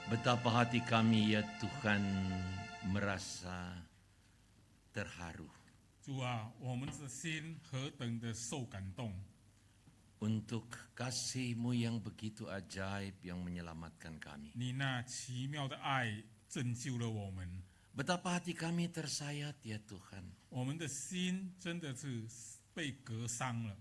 Betapa hati kami ya Tuhan merasa terharu 主啊，我们的心何等的受感动！ untuk kasih-Mu yang begitu ajaib yang menyelamatkan kami. 你那奇妙的爱拯救了我们， Betapa hati kami tersayat ya Tuhan, 我们的心真的是被割伤了，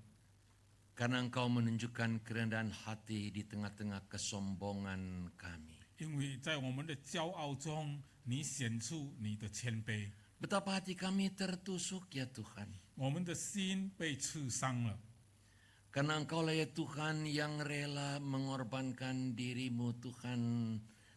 karena Engkau menunjukkan kerendahan hati di tengah-tengah kesombongan kami. 因为在我们的骄傲中，你显出你的谦卑， Betapa hati kami tertusuk ya Tuhan, 我们的心被刺伤了。 karena Engkaulah ya Tuhan yang rela mengorbankan diri-Mu Tuhan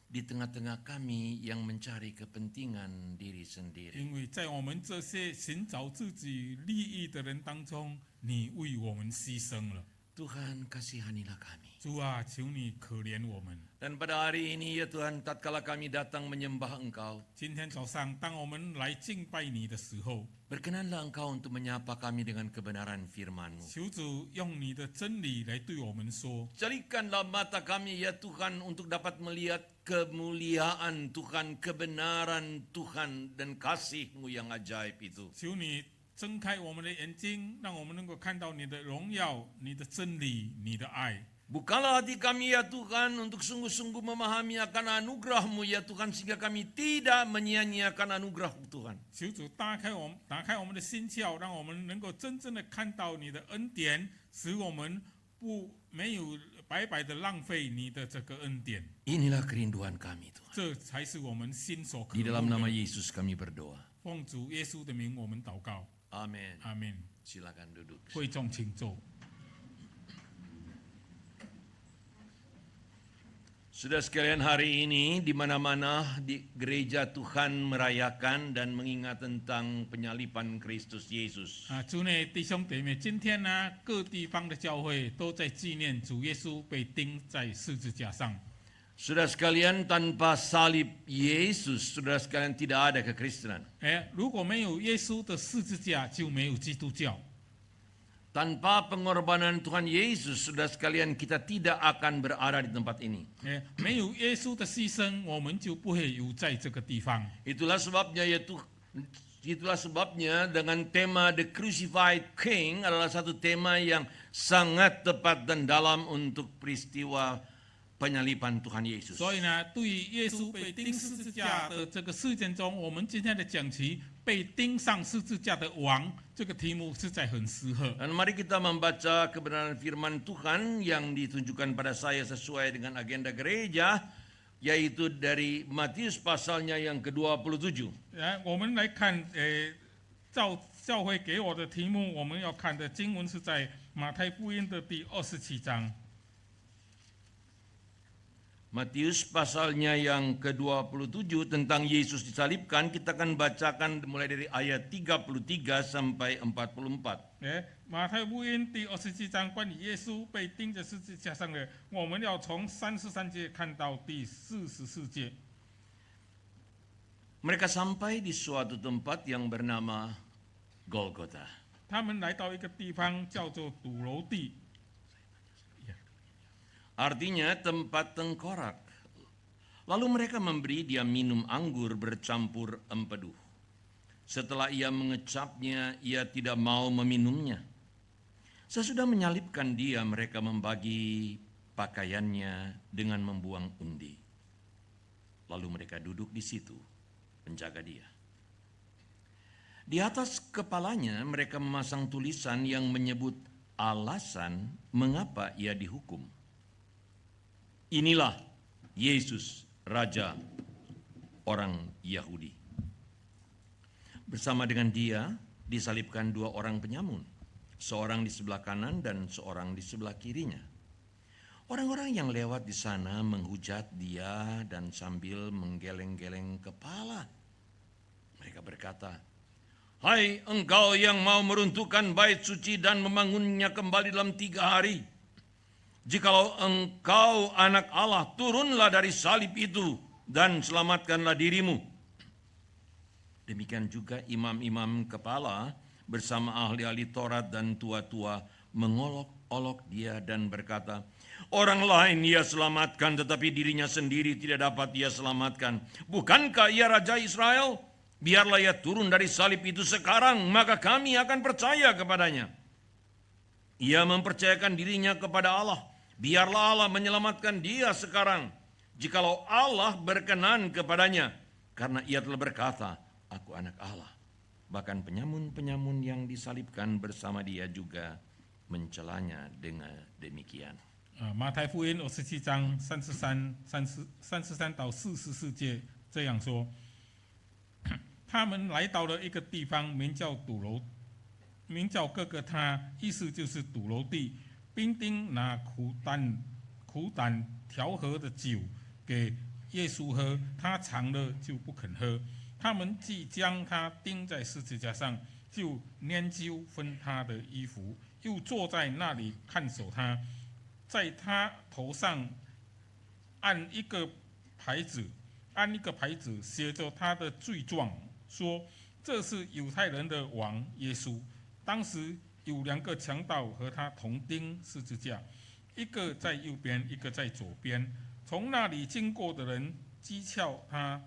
di tengah-tengah kami yang mencari kepentingan diri sendiri. 因为在我们这些寻找自己利益的人当中，你为我们牺牲了。 Tuhan kasihanilah kami. 主啊，求你可怜我们。 Dan pada hari ini ya Tuhan, tatkala kami datang menyembah Engkau, 今天早上，当我们来敬拜你的时候， berkenanlah Engkau untuk menyapa kami dengan kebenaran firman-Mu. 求主用你的真理来对我们说。 Jadikanlah mata kami ya Tuhan untuk dapat melihat kemuliaan Tuhan, kebenaran Tuhan, dan kasih-Mu yang ajaib itu. 求你睁开我们的眼睛，让我们能够看到你的荣耀、你的真理、你的爱。 Bukalah hati kami ya Tuhan untuk sungguh-sungguh memahami akan anugerah-Mu ya Tuhan, sehingga kami tidak menyia-nyiakan anugerah Tuhan. 求主打开我们的心窍，让我们能够真正的看到你的恩典，使我们没有白白的浪费你的这个恩典。 Inilah kerinduan kami Tuhan. 这才是我们心所渴 Di dalam 慕 nama 的。 Yesus kami berdoa. 奉主耶稣的名，我们祷告， Amin. 阿门。 Silakan duduk. 会众请坐。 Sudah sekalian, hari ini di mana-mana di gereja Tuhan merayakan dan mengingat tentang penyaliban Kristus Yesus. 主内弟兄姐妹，今天呢，各地方的教会都在纪念主耶稣被钉在十字架上。 Sudah sekalian, tanpa salib Yesus, saudara sekalian, tidak ada kekristenan. 如果没有耶稣的十字架，就没有基督教。 Tanpa pengorbanan Tuhan Yesus, saudara sekalian, kita tidak akan berada di tempat ini. 没有耶稣的牺牲，我们就不会有在这个地方。 Itulah sebabnya dengan tema The Crucified King adalah satu tema yang sangat tepat dan dalam untuk peristiwa penyaliban Tuhan Yesus. 所以呢，对于耶稣被钉十字架的这个事件中，我们今天的讲题“被钉上十字架的王”这个题目实在很适合。 Dan mari kita membaca kebenaran firman Tuhan yang ditunjukkan pada saya sesuai dengan agenda gereja, yaitu dari Matius pasalnya yang ke-27. 我们来看，教会给我的题目，我们要看的经文是在马太福音的第27章。 Matius pasalnya yang ke-27 tentang Yesus disalibkan, kita akan bacakan mulai dari ayat 33 sampai 44. 马太福音第27章关于耶稣被钉在十字架上的，我们要从33节看到第44节。 Mereka sampai di suatu tempat yang bernama Golgota. 他们来到一个地方叫做堵楼地， Artinya tempat tengkorak. Lalu mereka memberi dia minum anggur bercampur empedu. Setelah ia mengecapnya, ia tidak mau meminumnya. Sesudah menyalibkan dia, mereka membagi pakaiannya dengan membuang undi. Lalu mereka duduk di situ, menjaga dia. Di atas kepalanya mereka memasang tulisan yang menyebut alasan mengapa ia dihukum. Inilah Yesus, Raja orang Yahudi. Bersama dengan dia disalibkan dua orang penyamun, seorang di sebelah kanan dan seorang di sebelah kirinya. Orang-orang yang lewat di sana menghujat dia dan sambil menggeleng-geleng kepala. Mereka berkata, "Hai engkau yang mau meruntuhkan bait suci dan membangunnya kembali dalam 3 hari. Jikalau engkau anak Allah, turunlah dari salib itu dan selamatkanlah dirimu." Demikian juga imam-imam kepala bersama ahli-ahli Taurat dan tua-tua mengolok-olok dia dan berkata, Orang lain ia selamatkan, tetapi dirinya sendiri tidak dapat ia selamatkan. Bukankah ia Raja Israel? Biarlah ia turun dari salib itu sekarang, maka kami akan percaya kepadanya. Ia mempercayakan dirinya kepada Allah. Biarlah Allah menyelamatkan dia sekarang, jikalau Allah berkenan kepadanya. Karena ia telah berkata, aku anak Allah. Bahkan penyamun-penyamun yang disalibkan bersama dia juga mencelanya dengan demikian. 马太福音27章33到44节这样说：他们来到了一个地方，名叫各个他，意思就是堵楼地。兵丁拿苦胆调和的酒给耶稣喝，他尝了就不肯喝。他们既将他钉在十字架上，就拈阄分他的衣服，又坐在那里看守他。在他头上按一个牌子写着他的罪状，说这是犹太人的王耶稣。当时有2个强盗和他同钉十字架，一个在右边，一个在左边。从那里经过的人讥诮他，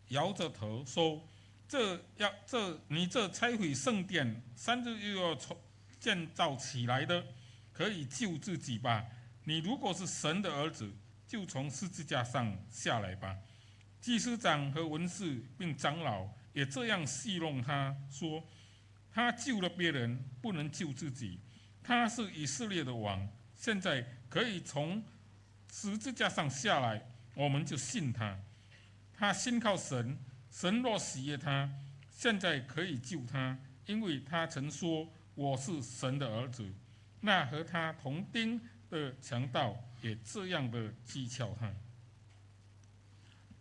摇着头说：你这拆毁圣殿，3日又要建造起来的，可以救自己吧。你如果是神的儿子，就从十字架上下来吧。祭司长和文士并长老也这样戏弄他，说他救了别人，不能救自己。他是以色列的王，现在可以从十字架上下来，我们就信他。他信靠神，神若喜悦他，现在可以救他，因为他曾说我是神的儿子。那和他同钉的强盗也这样的讥诮他。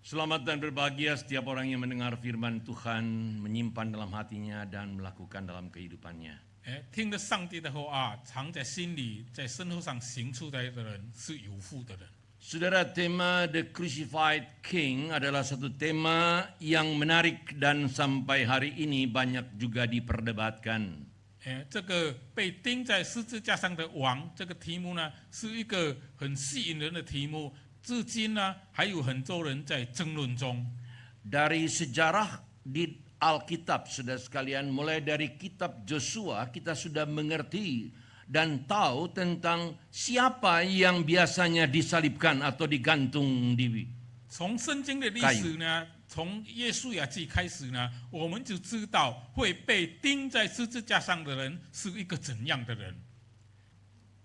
Selamat dan berbahagia setiap orang yang mendengar firman Tuhan, menyimpan dalam hatinya dan melakukan dalam kehidupannya. 听着上帝的话藏在心里，在生活上行出来的人是有福的人。Saudara, tema The Crucified King adalah satu tema yang menarik dan sampai hari ini banyak juga diperdebatkan. 这个被钉在十字架上的王，这个题目呢，是一个很吸引人的题目。至今呢，还有很多人在争论中。Dari sejarah di Alkitab, saudara sekalian, mulai dari kitab Joshua, kita sudah mengerti dan tahu tentang siapa yang biasanya disalibkan atau digantung di 从圣经的历史呢，从耶稣亚记开始呢，我们就知道会被钉在十字架上的人是一个怎样的人。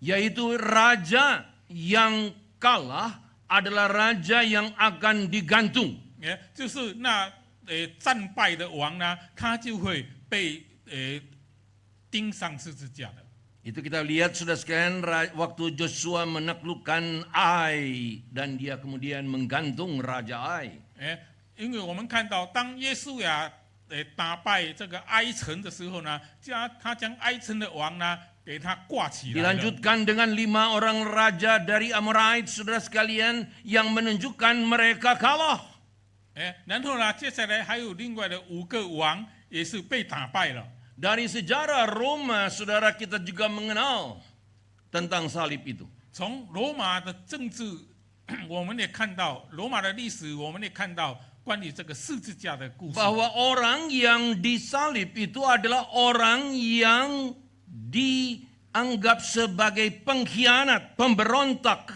Yaitu raja yang kalah adalah raja yang akan digantung. 就是那战败的王呢，他就会被钉上十字架的。Itu kita lihat saudara sekalian waktu Joshua menaklukkan Ai dan dia kemudian menggantung raja Ai. 因为我们看到当耶稣亚打败这个埃城的时候呢，他将埃城的王呢给他挂起来。Dilanjutkan dengan 5 orang raja dari Amorite, saudara sekalian, yang menunjukkan mereka kalah. 然后呢，接下来还有另外的5个王也是被打败了。Dari sejarah Roma, saudara, kita juga mengenal tentang salib itu. 从罗马的政治，我们也看到罗马的历史，我们也看到关于这个十字架的故事。Bahwa orang yang disalib itu adalah orang yang dianggap sebagai pengkhianat, pemberontak.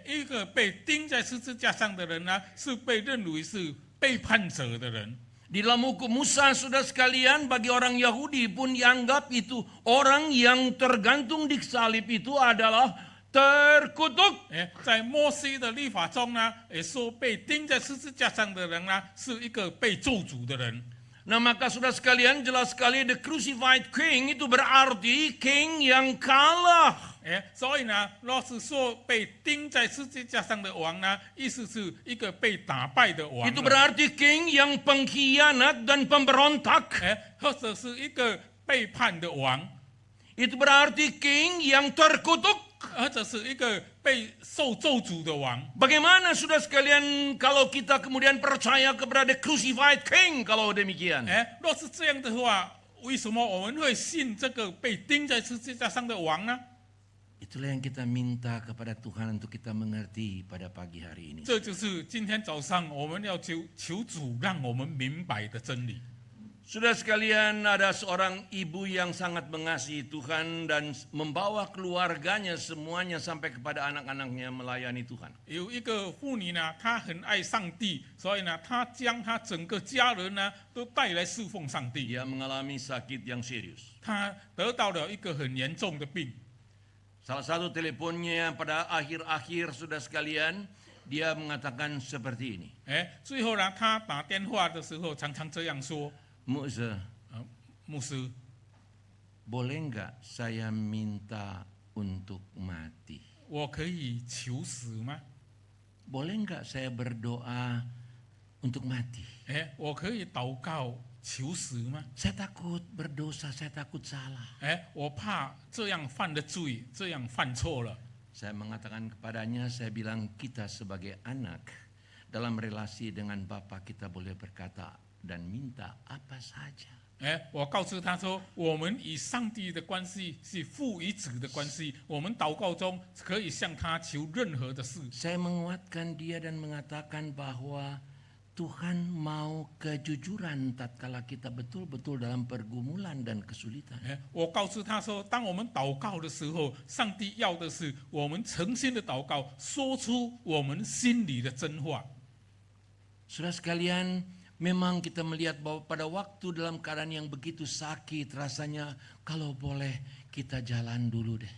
一个被钉在十字架上的人呢，是被认为是背叛者的人。Di dalam hukum Musa, saudara sekalian, bagi orang Yahudi pun dianggap itu orang yang tergantung di salib itu adalah terkutuk. 在摩西的律法中呢，也说被钉在十字架上的人呢，是一个被咒诅的人。Nah, maka saudara sekalian, jelas sekali the crucified king itu berarti king yang kalah. 所以呢，若是说被钉在十字架上的王呢，意思是一个被打败的王。 Itu berarti king yang pengkhianat dan pemberontak. 或者是一个背叛的王。 Itu berarti king yang terkutuk. 或者是一个被受咒诅的王。 Bagaimana saudara sekalian kalau kita kemudian percaya kepada the crucified king kalau demikian? 若是这样的话，为什么我们会信这个被钉在十字架上的王呢？ Itulah yang kita minta kepada Tuhan untuk kita mengerti pada pagi hari ini. 这就是今天早上我们要求主让我们明白的真理。 Saudara sekalian, ada seorang ibu yang sangat mengasihi Tuhan dan membawa keluarganya semuanya sampai kepada anak-anaknya melayani Tuhan. 有一个妇女呢，她很爱上帝，所以呢，她将她整个家人呢都带来侍奉上帝。 Dia mengalami sakit yang serius. 她得到了一个很严重的病， Salah satu teleponnya pada akhir-akhir, saudara sekalian, dia mengatakan seperti ini. 最后呢，她打电话的时候常常这样说 Mu'za,：“ 牧师， boleh enggak saya minta untuk mati? 我可以求死吗？ Boleh enggak saya berdoa untuk mati? 我可以祷告求死吗？ Saya takut berdosa, saya takut salah. 我怕这样犯了罪，这样犯错了。 Saya mengatakan kepadanya, saya bilang kita sebagai anak dalam relasi dengan Bapa kita boleh berkata dan minta apa saja. 我告诉他说，我们与上帝的关系是父与子的关系，我们祷告中可以向他求任何的事。 Saya menguatkan dia dan mengatakan bahwa Tuhan mau kejujuran tatkala kita betul-betul dalam pergumulan dan kesulitan. 我告诉他说，当我们祷告的时候，上帝要的是我们诚心的祷告，说出我们心里的真话。 Saudara sekalian, memang kita melihat bahwa pada waktu dalam keadaan yang begitu sakit, rasanya kalau boleh kita jalan dulu deh.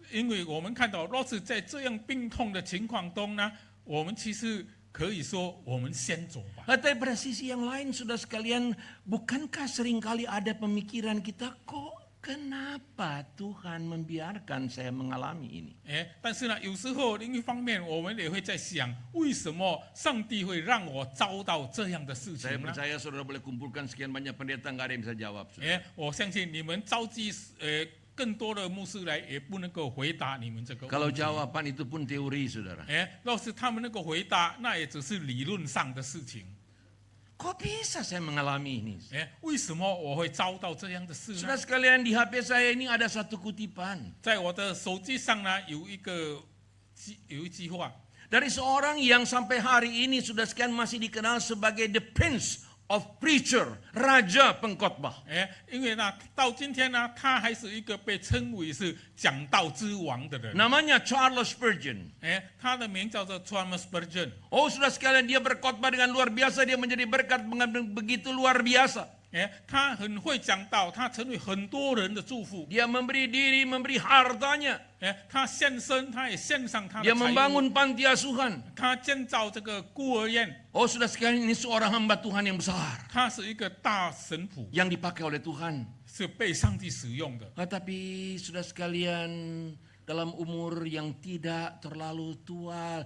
因为我们看到，若是在这样病痛的情况中呢，我们其实可以说，我们先走吧。 Tapi pada sisi yang lain, saudara sekalian, bukankah seringkali ada pemikiran kita, kok kenapa Tuhan membiarkan saya mengalami ini? 但是呢，有时候另一方面，我们也会在想，为什么上帝会让我遭到这样的事 Saya 情呢？ percaya saudara boleh kumpulkan sekian banyak pendeta, nggak ada yang bisa jawab. Saudara. 我相信你们召集更多的牧师来，也不能够回答你们这个 Kalau 问题。 jawaban itu pun teori, saudara. 若是他们能够回答，那也只是理论上的事情。 Kok bisa saya mengalami ini? 为什么我会遭到这样的事 Saudara 呢？ sekalian, di HP saya ini ada satu kutipan 在我的手机上呢，有一句话， dari seorang yang sampai hari ini saudara sekalian masih dikenal sebagai the prince of preacher, raja pengkhotbah. 因为呢，到今天呢，他还是一个被称为是讲道之王的人。 Namanya Charles Spurgeon. 他的名叫做 Thomas Spurgeon。 Oh, saudara sekalian, dia berkhotbah dengan luar biasa, dia menjadi berkat begitu luar biasa. 他很会讲道，他成为很多人的祝福。 Dia memberi diri, memberi hartanya. 他献身，他也献上他的 Dia 财物。 membangun panti asuhan. 他建造这个孤儿院， Oh, saudara sekalian, ini seorang hamba Tuhan yang besar 他是一个大神仆， yang dipakai oleh Tuhan. 是被上帝使用的。 Tapi saudara sekalian, dalam umur yang tidak terlalu tua,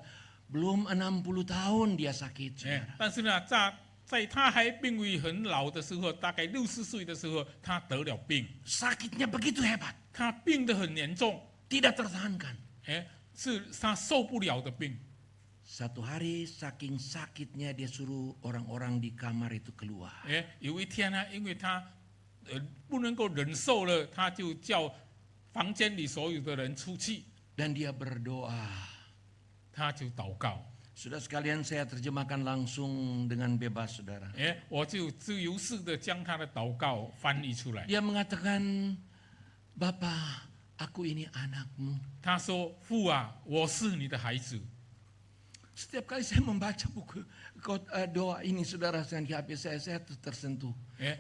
belum 60 tahun dia sakit. Saudara. 但是呢，在他还病危很老的时候，大概60岁的时候，他得了病， Sakitnya begitu hebat, 他病得很严重， tidak tertahankan. 是他受不了的病。 Satu hari saking sakitnya dia suruh orang-orang di kamar itu keluar. 有一天呢，因为他不能够忍受了，他就叫房间里所有的人出去， Dan dia berdoa. 他就祷告。 Saudara sekalian, saya terjemahkan langsung dengan bebas, saudara. 我就自由式的将他的祷告翻译出来。 Dia mengatakan, Bapa, aku ini anakmu. 他说：“父啊，我是你的孩子。 Setiap kali saya membaca buku doa ini, saudara, di HP saya tersentuh.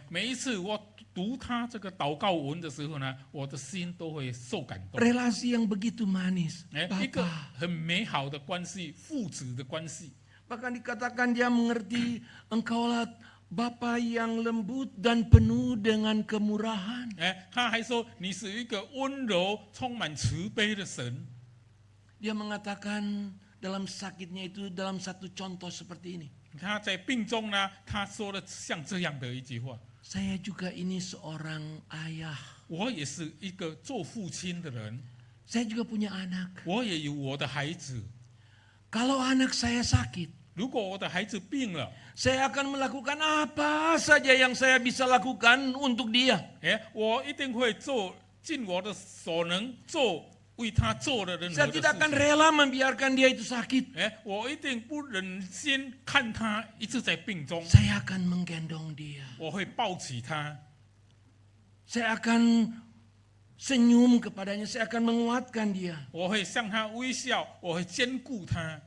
每一次我读他这个祷告文的时候呢，我的心都会受感动。 Relasi yang begitu manis. 一个 Bapa. 很美好的关系，父子的关系。 Bahkan dikatakan dia mengerti, engkaulah Bapa yang lembut dan penuh dengan kemurahan. 他还说你是一个温柔、充满慈悲的神。 Dia mengatakan dalam sakitnya itu dalam satu contoh seperti ini. 他在病中呢，他说了像这样的一句话： Saya juga ini seorang ayah. 我也是一个做父亲的人， Saya juga punya anak. 我也有我的孩子。 Kalau anak saya sakit, 如果我的孩子病了， saya akan melakukan apa saja yang saya bisa lakukan untuk dia. 我一定会尽我的所能做为他做了任何 Saya 的 tidak 事 akan 情。 rela membiarkan dia itu sakit. 我一定不忍心看他一直在病中， Saya akan menggendong dia. 我会抱起他， Saya akan senyum kepadanya, saya akan menguatkan dia. 我会向他微笑，我会兼顾他。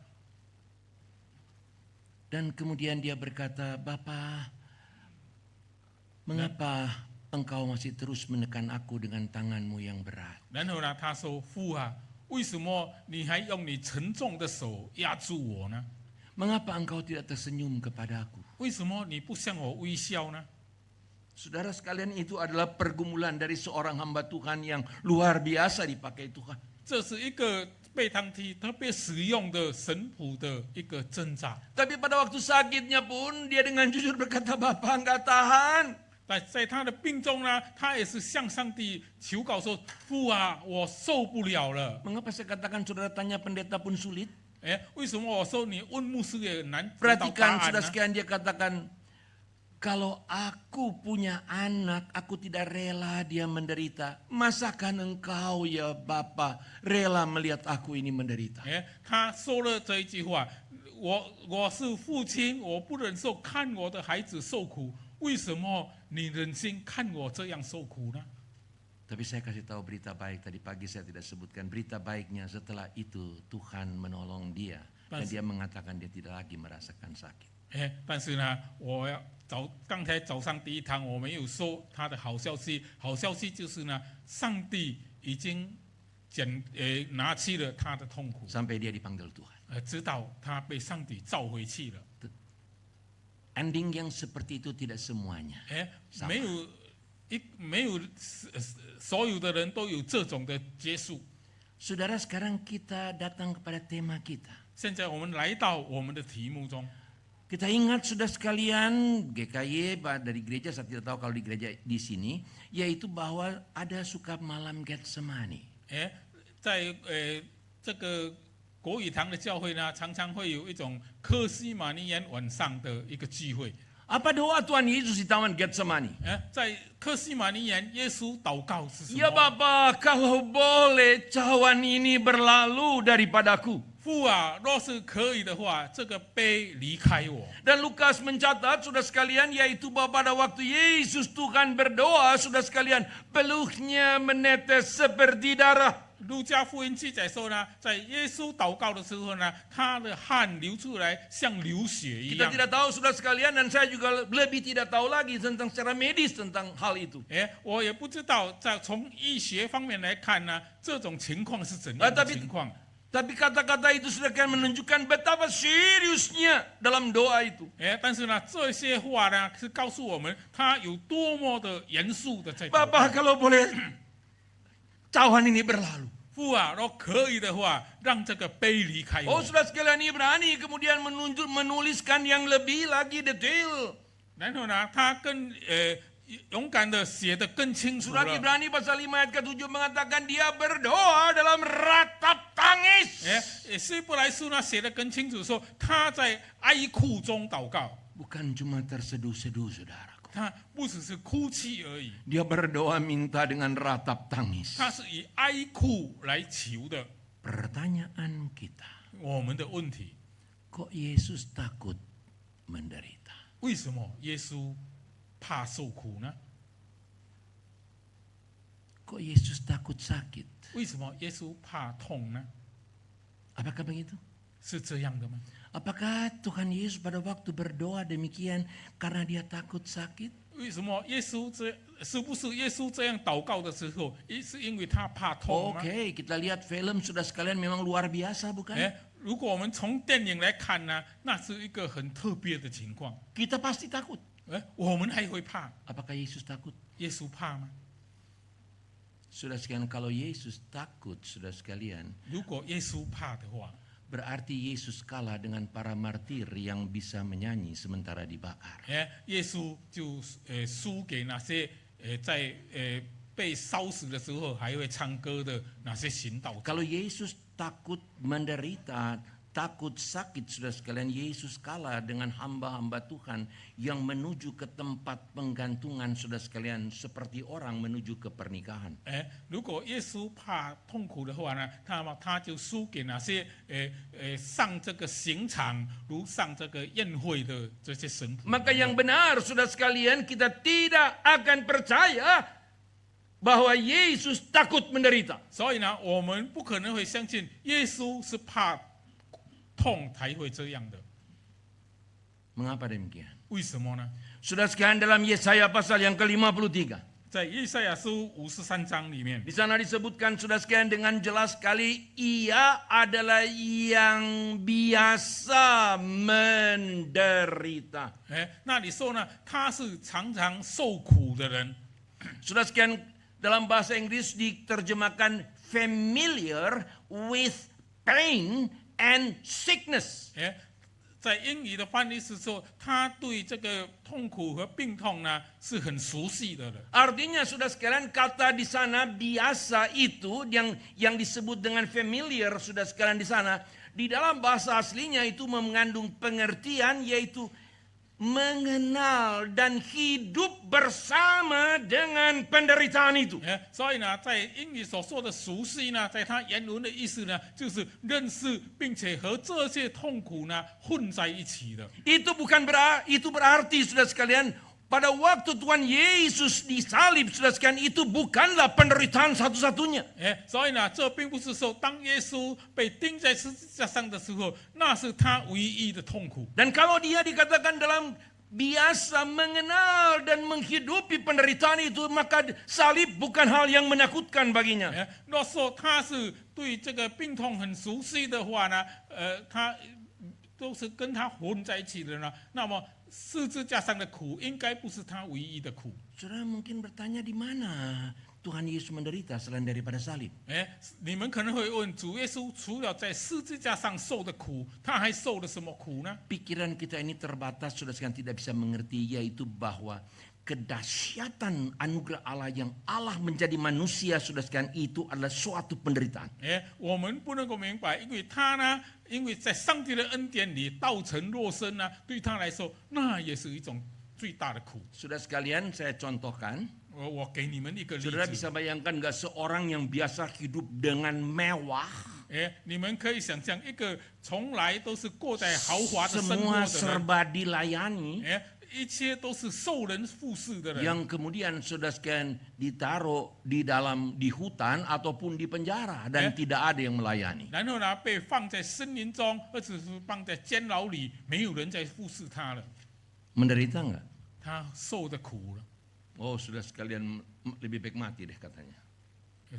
Dan kemudian dia berkata, Bapa, mengapa engkau masih terus menekan aku dengan tanganmu yang berat? 然后呢，他说：“父啊，为什么你还用你沉重的手压住我呢？ Mengapa engkau tidak tersenyum kepadaku? 为什么你不向我微笑呢？” Saudara sekalian, itu adalah pergumulan dari seorang hamba Tuhan yang luar biasa dipakai Tuhan. 这是一个被他特别使用的神仆的一个挣扎。 Tapi pada waktu sakitnya pun dia dengan jujur berkata, Bapak enggak tahan. 在他的病中呢，他也是向上帝求告说：“父啊，我受不了了。 Mengapa saya katakan saudara tanya pendeta pun sulit? ”为什么我说你问牧师也难得到答 Perhatikan 案 saudara 呢？ sekalian, dia katakan, kalau aku punya anak, aku tidak rela dia menderita. Masakan engkau ya Bapa rela melihat aku ini menderita? 他说了这一句话：“我是父亲，我不忍受看我的孩子受苦。为什么你忍心看我这样受苦呢？” Tapi saya kasih tahu berita baik, tadi pagi saya tidak sebutkan. Berita baiknya setelah itu Tuhan menolong dia. Dan dia mengatakan dia tidak lagi merasakan sakit. 但是呢，刚才早上第一堂我没有说他的好消息，好消息就是呢，上帝已经拿去了他的痛苦， Sampai dia dipanggil Tuhan. 直到他被上帝召回去了。 Ending yang seperti itu tidak semuanya. 没有所有的人都有这种的结束。 Saudara, sekarang kita datang kepada tema kita. 现在我们来到我们的题目中， Kita ingat sudah sekalian GKY dari gereja, saya tidak tahu kalau di gereja di sini, yaitu bahwa ada suka malam Getsemani. 在这个国语堂的教会呢，常常会有一种科西玛尼园晚上的一个聚会。 Apa doa Tuhan Yesus di Taman Getsemani? 在科西玛尼园，耶稣祷告是什 Ya 么？ Bapa, kalau boleh cawan ini berlalu daripadaku. 父啊，若是可以的话，这个杯离开我。 Dan Lukas mencatat, sudah sekalian, yaitu bahwa pada waktu Yesus Tuhan berdoa, sudah sekalian, peluhnya menetes seperti darah. 路加福音记载说呢，在耶稣祷告的时候呢，他的汗流出来像流血一 Kita 样。 tidak tahu sudah sekalian, dan saya juga lebih tidak tahu lagi tentang secara medis tentang hal itu. 我也不知道，从医学方面来看呢，这种情况是怎样的情况。 Tapi kata-kata itu sudah akan menunjukkan betapa seriusnya dalam doa itu. 但是呢，这些话呢是告诉我们他有多么的严肃的在祷告。 Bapak kalau boleh cawan ini berlalu. 父啊，若可以的话，让这个杯离开 Oh 我。 sudah sekalian, Ibrani kemudian menuliskan yang lebih lagi detail. 然后呢，他更勇敢的写得更清楚 Surat 了。 Ibrani pasal 5 ayat ke-7 mengatakan dia berdoa dalam ratap tangis. 希伯来书呢写得更清楚，说他在哀哭中祷告， Bukan cuma terseduh-seduh, saudaraku. 他不只是哭泣而已， Dia berdoa minta dengan ratap tangis. 他是以哀哭来求的。 Pertanyaan kita, 我们的问题， kok Yesus takut menderita? 为什么耶稣怕受苦呢？ Kok Yesus takut sakit? 为什么耶稣怕痛呢？ Apakah begitu? 是这样的吗？ Apakah Tuhan Yesus pada waktu berdoa demikian karena dia takut sakit? 为什么是不是耶稣这样祷告的时候，是因为他怕痛吗？ Oke, kita lihat film sudah sekalian memang luar biasa bukan? 如果我们从电影来看呢，那是一个很特别的情况。 Kita pasti takut. 我们还会怕， Apakah Yesus takut? 耶稣怕吗？ Sudah sekalian, kalau Yesus takut, sudah sekalian, 如果耶稣怕的话， berarti Yesus kalah dengan para martir yang bisa menyanyi sementara dibakar. 耶稣就输给那些在被烧死的时候还会唱歌的那些行道者。 Kalau Yesus takut menderita, takut sakit, saudara sekalian, Yesus kalah dengan hamba-hamba Tuhan yang menuju ke tempat penggantungan, saudara sekalian, seperti orang menuju ke pernikahan. 如果耶稣怕痛苦的话呢，他就输给那些上这个刑场如上这个宴会的这些神父。 Maka yang benar, saudara sekalian, kita tidak akan percaya bahwa Yesus takut menderita. 所以呢，我们不可能会相信耶稣是怕痛才会这样的。 Mengapa demikian? 为什么呢？ Saudara sekalian, dalam Yesaya pasal yang ke-53, 在以赛亚书53章里面， di sana disebutkan, saudara sekalian, dengan jelas sekali, ia adalah yang biasa menderita. 那里说呢，他是常常受苦的人。 Saudara sekalian, dalam bahasa Inggris diterjemahkan familiar with pain and sickness. 在英语的翻译是说，他对这个痛苦和病痛呢是很熟悉的人。 Artinya, saudara sekalian, kata di sana biasa itu yang disebut dengan familiar, saudara sekalian, di sana di dalam bahasa aslinya itu mengandung pengertian, yaitu mengenal dan hidup bersama dengan penderitaan itu. 所以呢，在英语所说的熟悉呢，在他原文的意思呢，就是认识并且和这些痛苦呢混在一起的。 Itu berarti, saudara sekalian, pada waktu Tuhan Yesus disalib, saudara sekalian, itu bukanlah penderitaan satu-satunya. 所以呢，这并不是说当耶稣被钉在十字架上的时候，那是他唯一的痛苦。 Dan kalau dia dikatakan dalam biasa mengenal dan menghidupi penderitaan itu, maka salib bukan hal yang menakutkan baginya. 若说他是对这个病痛很熟悉的话呢，他都是跟他混在一起的呢，那么十字架上的苦应该不是他唯一的苦。 Saudara mungkin bertanya, di mana Tuhan Yesus menderita selain daripada salib? 你们可能会问，主耶稣除了在十字架上受的苦，他还受了什么苦呢？ Pikiran kita ini terbatas, saudara sekalian, tidak bisa mengerti, yaitu bahwa kedahsyatan anugerah Allah yang Allah menjadi manusia, saudara sekalian, itu adalah suatu penderitaan. 我们不能够明白，因为他呢，因为在上帝的恩典里道成肉身呢，对他来说，那也是一种最大的苦。 Saudara sekalian, saya contohkan. 我给你们一个例 Saudara 子， bisa bayangkan nggak seorang yang biasa hidup dengan mewah, 你们可以想象一个从来都是过在豪华的生活 semua 的人， serba dilayani, 一切都是受人服侍的人， yang kemudian saudara sekalian ditaruh di hutan ataupun di penjara dan tidak ada yang melayani. 然后呢被放在森林中，或者是放在监牢里，没有人在服侍他了， Menderita nggak? 他受的苦了， Oh, saudara sekalian, lebih baik mati deh katanya.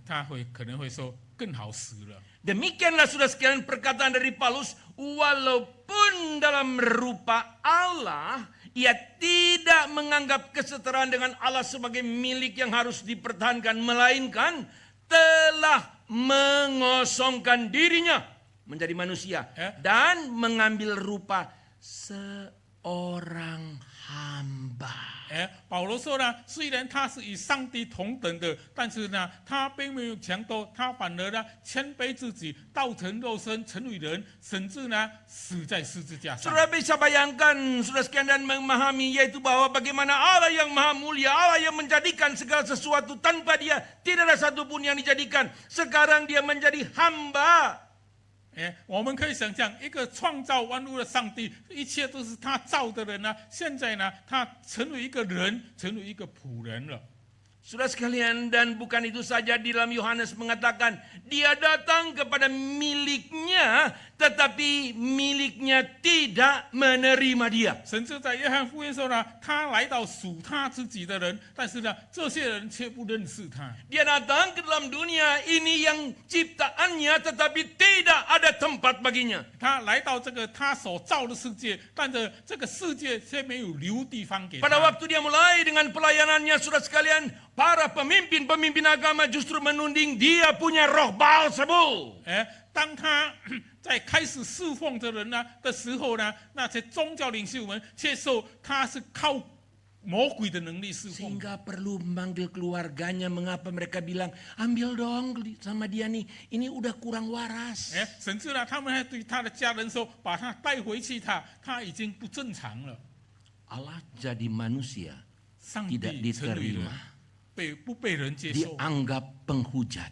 他可能会说更好死了。 Demikianlah, saudara sekalian, perkataan dari Paulus, walaupun dalam rupa Allah, ia tidak menganggap kesetaraan dengan Allah sebagai milik yang harus dipertahankan, melainkan telah mengosongkan dirinya menjadi manusia dan mengambil rupa seorang hamba. 保罗说呢，虽然他是与上帝同等的，但是呢，他并没有强夺，他反而呢谦卑自己，道成肉身，成为人，甚至呢死在十字架上。 Saudara bisa bayangkan, saudara sekalian, dan memahami, yaitu bahwa bagaimana Allah yang maha mulia, Allah yang menjadikan segala sesuatu tanpa dia, tidak ada satupun yang dijadikan. Sekarang dia menjadi hamba. 我们可以想象，一个创造万物的上帝，一切都是他造的人呢，现在呢，他成为一个人，成为一个仆人了。 Saudara sekalian, dan bukan itu saja, di dalam Yohanes mengatakan, dia datang kepada miliknya, tetapi miliknya tidak menerima dia. 甚至在约翰福音说呢，他来到属他自己的人，但是呢，这些人却不认识他。 Dia datang ke dalam dunia ini yang ciptaannya, tetapi tidak ada tempat baginya. 他来到这个他所造的世界，但是这个世界却没有留地方给 Pada 他。 waktu dia mulai dengan pelayanannya, saudara sekalian, para pemimpin agama justru menuding dia punya roh Baalzebul. 当他在开始侍奉的人呢的时候呢，那些宗教领袖们却说他是靠魔鬼的能力释放。 Sehingga perlu memanggil keluarganya. Mengapa mereka bilang, ambil dong sama dia nih, ini udah kurang waras. 甚至呢，他们还对他的家人说，把他带回去他已经不正常了。 Allah jadi manusia, 上 tidak 帝成为人， diterima, 不被人接受， dianggap penghujat,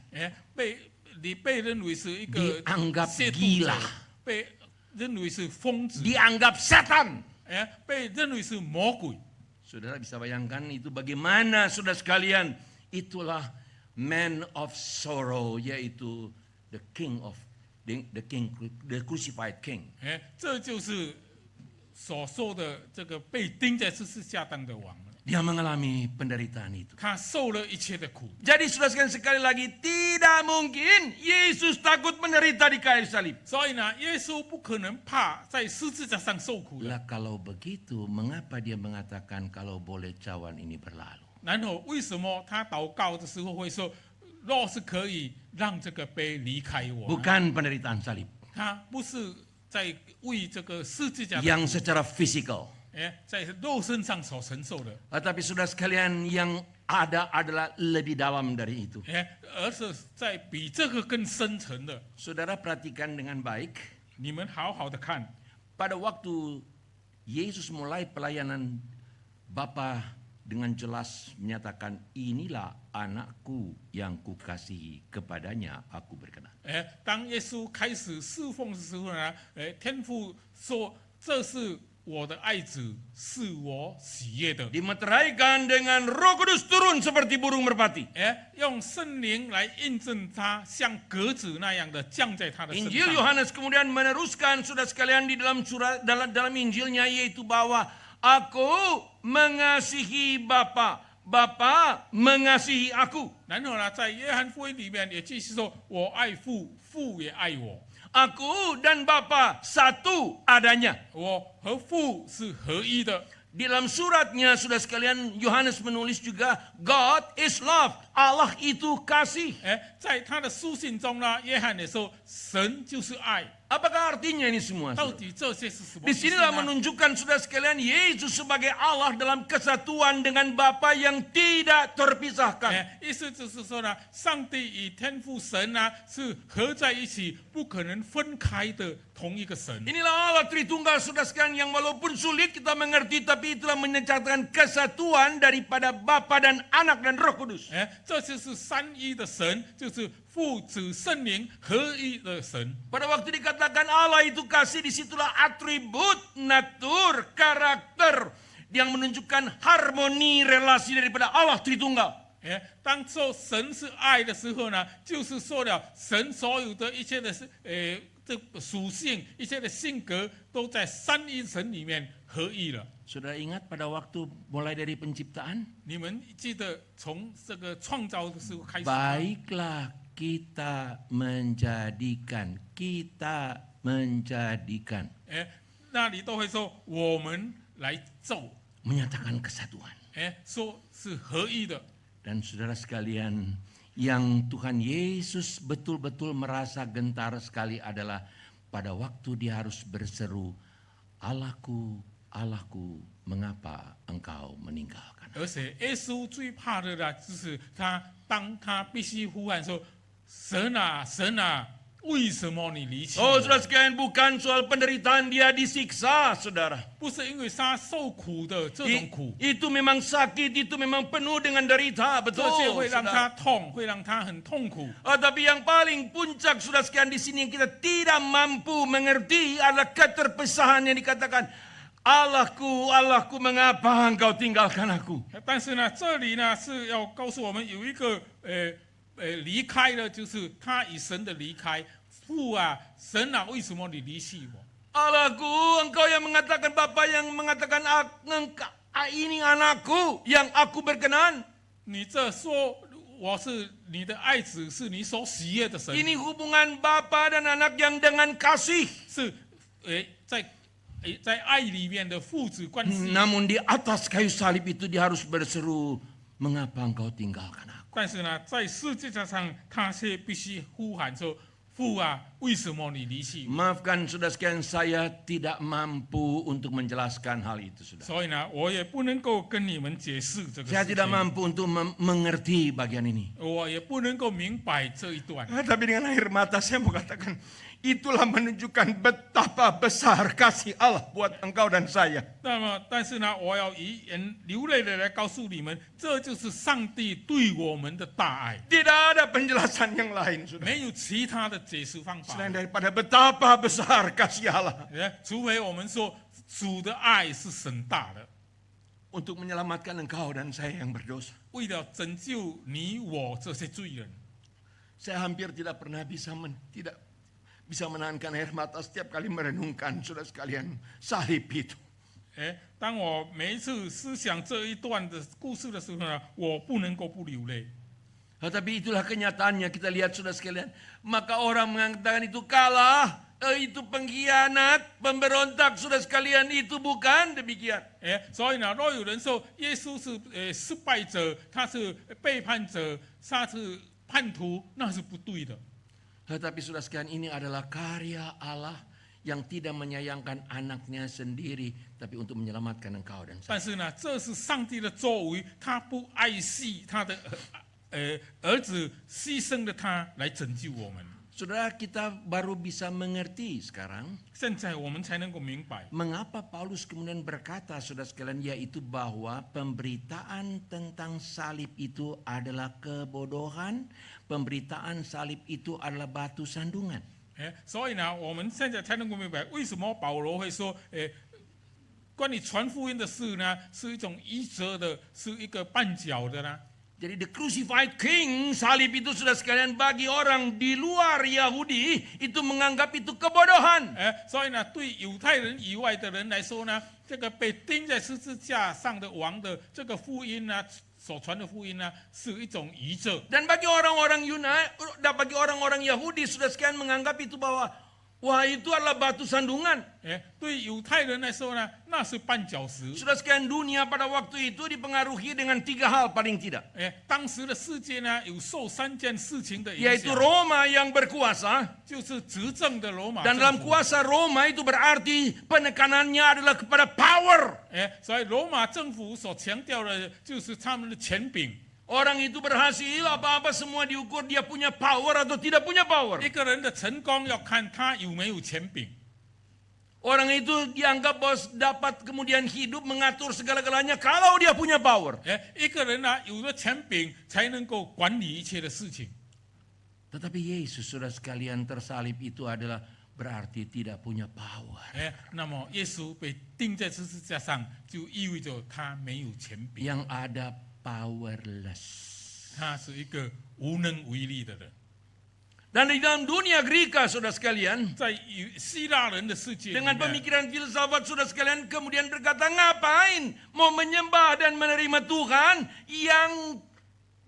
被认为是一个 dianggap 亵渎 gila, 者，被认为是疯子， dianggap setan. 被认为是魔鬼。 Saudara bisa bayangkan itu bagaimana, saudara sekalian. Itulah man of sorrow, yaitu the crucified king. 这就是所说的这个被钉在十字架上的王了。 Dia mengalami penderitaan itu. 他受了一切的苦。 Jadi saudara sekalian, sekali lagi, tidak mungkin Yesus takut menderita di kayu salib. 所以呢，耶稣不可能怕在十字架上受苦的。 Lah kalau begitu, mengapa dia mengatakan kalau boleh cawan ini berlalu? 然后为什么他祷告的时候会说，若是可以让这个杯离开我？ Bukan penderitaan salib 他不是在为这个十字架的 yang secara fisikal. 在肉身上所承受的， Tetapi saudara sekalian, yang ada adalah lebih dalam dari itu. 而是在比这个更深层的。 Saudara perhatikan dengan baik. 你们好好的看， Pada waktu Yesus mulai pelayanan, Bapa dengan jelas menyatakan, inilah anakku yang kukasihi, kepadanya aku berkenan. 当耶稣开始侍奉的时候呢，天父说：“这是我的爱子，是我喜悦的。” Dimeteraikan dengan Roh Kudus turun seperti burung merpati. 用圣灵来印证他，像鸽子那样的降在他的身 Injil 上。 Yohanes kemudian meneruskan, saudara sekalian, di dalam surat dalam Injilnya, yaitu bahwa aku mengasihi Bapa, Bapa mengasihi aku. 然后呢，在约翰福音里面也继续说：“我爱父，父也爱我。 Aku dan Bapa satu adanya. 我和父是合一的。” Di dalam suratnya, saudara sekalian, Yohanes menulis juga, God is love. Allah itu kasih. 在他的书信中呢，约翰也说：“神就是爱。 Apakah artinya ini semua? 到底这些是什么 Di 意思 sinilah 呢？ menunjukkan, saudara sekalian, Yesus sebagai Allah dalam kesatuan dengan Bapa yang tidak terpisahkan. 意思就是说呢，上帝与天父神呢是合在一起，不可能分开的同一个神。 Inilah Allah Tritunggal, saudara sekalian, yang walaupun sulit kita mengerti, tapi itulah menyatakan kesatuan daripada Bapa dan Anak dan Roh Kudus. 这就是三一的神，就是父子圣灵合一的神。 Pada waktu dikatakan Allah itu kasih, disitulah atribut, natur, karakter yang menunjukkan harmoni relasi daripada Allah Tritunggal. 当说神是爱的时候呢，就是说了神所有的一切的这属性、一切的性格都在三一神里面合一了。 Saudara ingat pada waktu mulai dari penciptaan? 你们记得从这个创造的时候开始吗， Baiklah kita menjadikan. 那里都会说我们来造， Menyatakan kesatuan. 说是合一的。 Dan saudara sekalian, yang Tuhan Yesus betul-betul merasa gentar sekali adalah pada waktu dia harus berseru, Allahku, Allahku, mengapa engkau meninggalkan? 而且耶稣最怕的呢，就是当他必须呼喊说：“神啊，神啊，为什么你离弃我？” Oh, saudara sekalian, bukan soal penderitaan dia disiksa, saudara. 不是因为他受苦的这种苦， Itu memang sakit, itu memang penuh dengan derita, 这些 betul. 会让 saudara. 他痛，会让他很痛苦。 Tapi yang paling puncak, saudara sekalian, di sini yang kita tidak mampu mengerti adalah keterpisahan yang dikatakan, Allahku, Allahku, mengapa engkau tinggalkan aku? 但是呢，这里呢是要告诉我们有一个离开了，就是他与神的离开。父啊，神啊，为什么你离弃我？ Allahku, engkau yang mengatakan, Bapa yang mengatakan, ini anakku yang aku berkenan. 你这说我是你的爱子，是你所喜悦的神， Ini hubungan Bapa dan anak yang dengan kasih. 是在爱里面的父子关系。 Namun di atas kayu salib itu dia harus berseru, mengapa engkau tinggalkan aku? 但是呢，在世界上他却必须呼喊说：“父啊，为什么你离弃我？ Maafkan saudara sekalian, saya tidak mampu untuk menjelaskan hal itu, saudara. 所以呢，我也不能够跟你们解释这个 Saya 事 tidak 情， mampu untuk mengerti bagian ini. 我也不能够明白这一段。 Tapi dengan air mata saya mau katakan, itulah menunjukkan betapa besar kasih Allah buat engkau dan saya. 那么，但是呢，我要以眼流泪的来告诉你们，这就是上帝对我们的大爱， Tidak ada penjelasan yang lain, saudara. 没有其他的解释方法。 Selain daripada betapa besar kasih Allah 除非我们说主的爱是神大的， untuk menyelamatkan engkau dan saya yang berdosa. 为了拯救你我这些罪人。 Saya hampir tidak pernah tidak bisa menahankan air mata setiap kali merenungkan, saudara sekalian, salib itu. 当我每一次思想这一段的故事的时候呢，我不能够不流泪。 Tapi itulah kenyataannya, kita lihat saudara sekalian. Maka orang mengatakan itu kalah, itu pengkhianat, pemberontak, saudara sekalian, itu bukan demikian. 所以呢，若有人说耶稣是失败者，他是背叛者，他是叛徒，那是不对的。 Tetapi saudara sekalian, ini adalah karya Allah yang tidak menyayangkan anaknya sendiri, tapi untuk menyelamatkan engkau dan saya. 但是呢，这是上帝的作为，他不爱惜他的儿子，牺牲了他来拯救我们。 Saudara, kita baru bisa mengerti sekarang 现在我们才能够明白， mengapa Paulus kemudian berkata, saudara sekalian, yaitu bahwa pemberitaan tentang salib itu adalah kebodohan, pemberitaan salib itu adalah batu sandungan. 所以呢，我们现在才能够明白为什么保罗会说，关于传福音的事呢，是一种愚拙的，是一个绊脚的呢。 Jadi the crucified king, salib itu sudah sekalian bagi orang di luar Yahudi, itu menganggap itu kebodohan. 所以呢，对犹太人以外的人来说呢，这个被钉在十字架上的王的这个福音呢，所传的福音呢，是一种愚拙。 Dan bagi orang-orang bagi orang-orang Yahudi sudah sekalian menganggap itu bahwa wah itu adalah batu sandungan. 对犹太人来说呢，那是绊脚石。 Sudah sekalian, dunia pada waktu itu dipengaruhi dengan 3 hal paling tidak. 当时的世界呢，有受3件事情的影 Yaitu 响， Roma yang berkuasa. 就是执政的罗马 Dan 政 dalam 府。 kuasa Roma itu berarti penekanannya adalah kepada power. 所以罗马政府所强调的就是他们的权柄。 Orang itu berhasil, apa-apa semua diukur dia punya power atau tidak punya power. 一个人的成功要看他有没有权柄。 Orang itu dianggap bos dapat kemudian hidup mengatur segala-galanya kalau dia punya power. 一个人呢，有了权柄才能够管理一切的事情。 Tetapi Yesus, saudara sekalian, tersalib itu adalah berarti tidak punya power. 那么耶稣被钉在十字架上，就意味着他没有权柄， Yang ada powerless. 他是一个无能为力的人。 Dan di dalam dunia Greka, saudara sekalian, 在希腊人的世界里 dengan 面， pemikiran filsafat, saudara sekalian, kemudian berkata, ngapain mau menyembah dan menerima Tuhan yang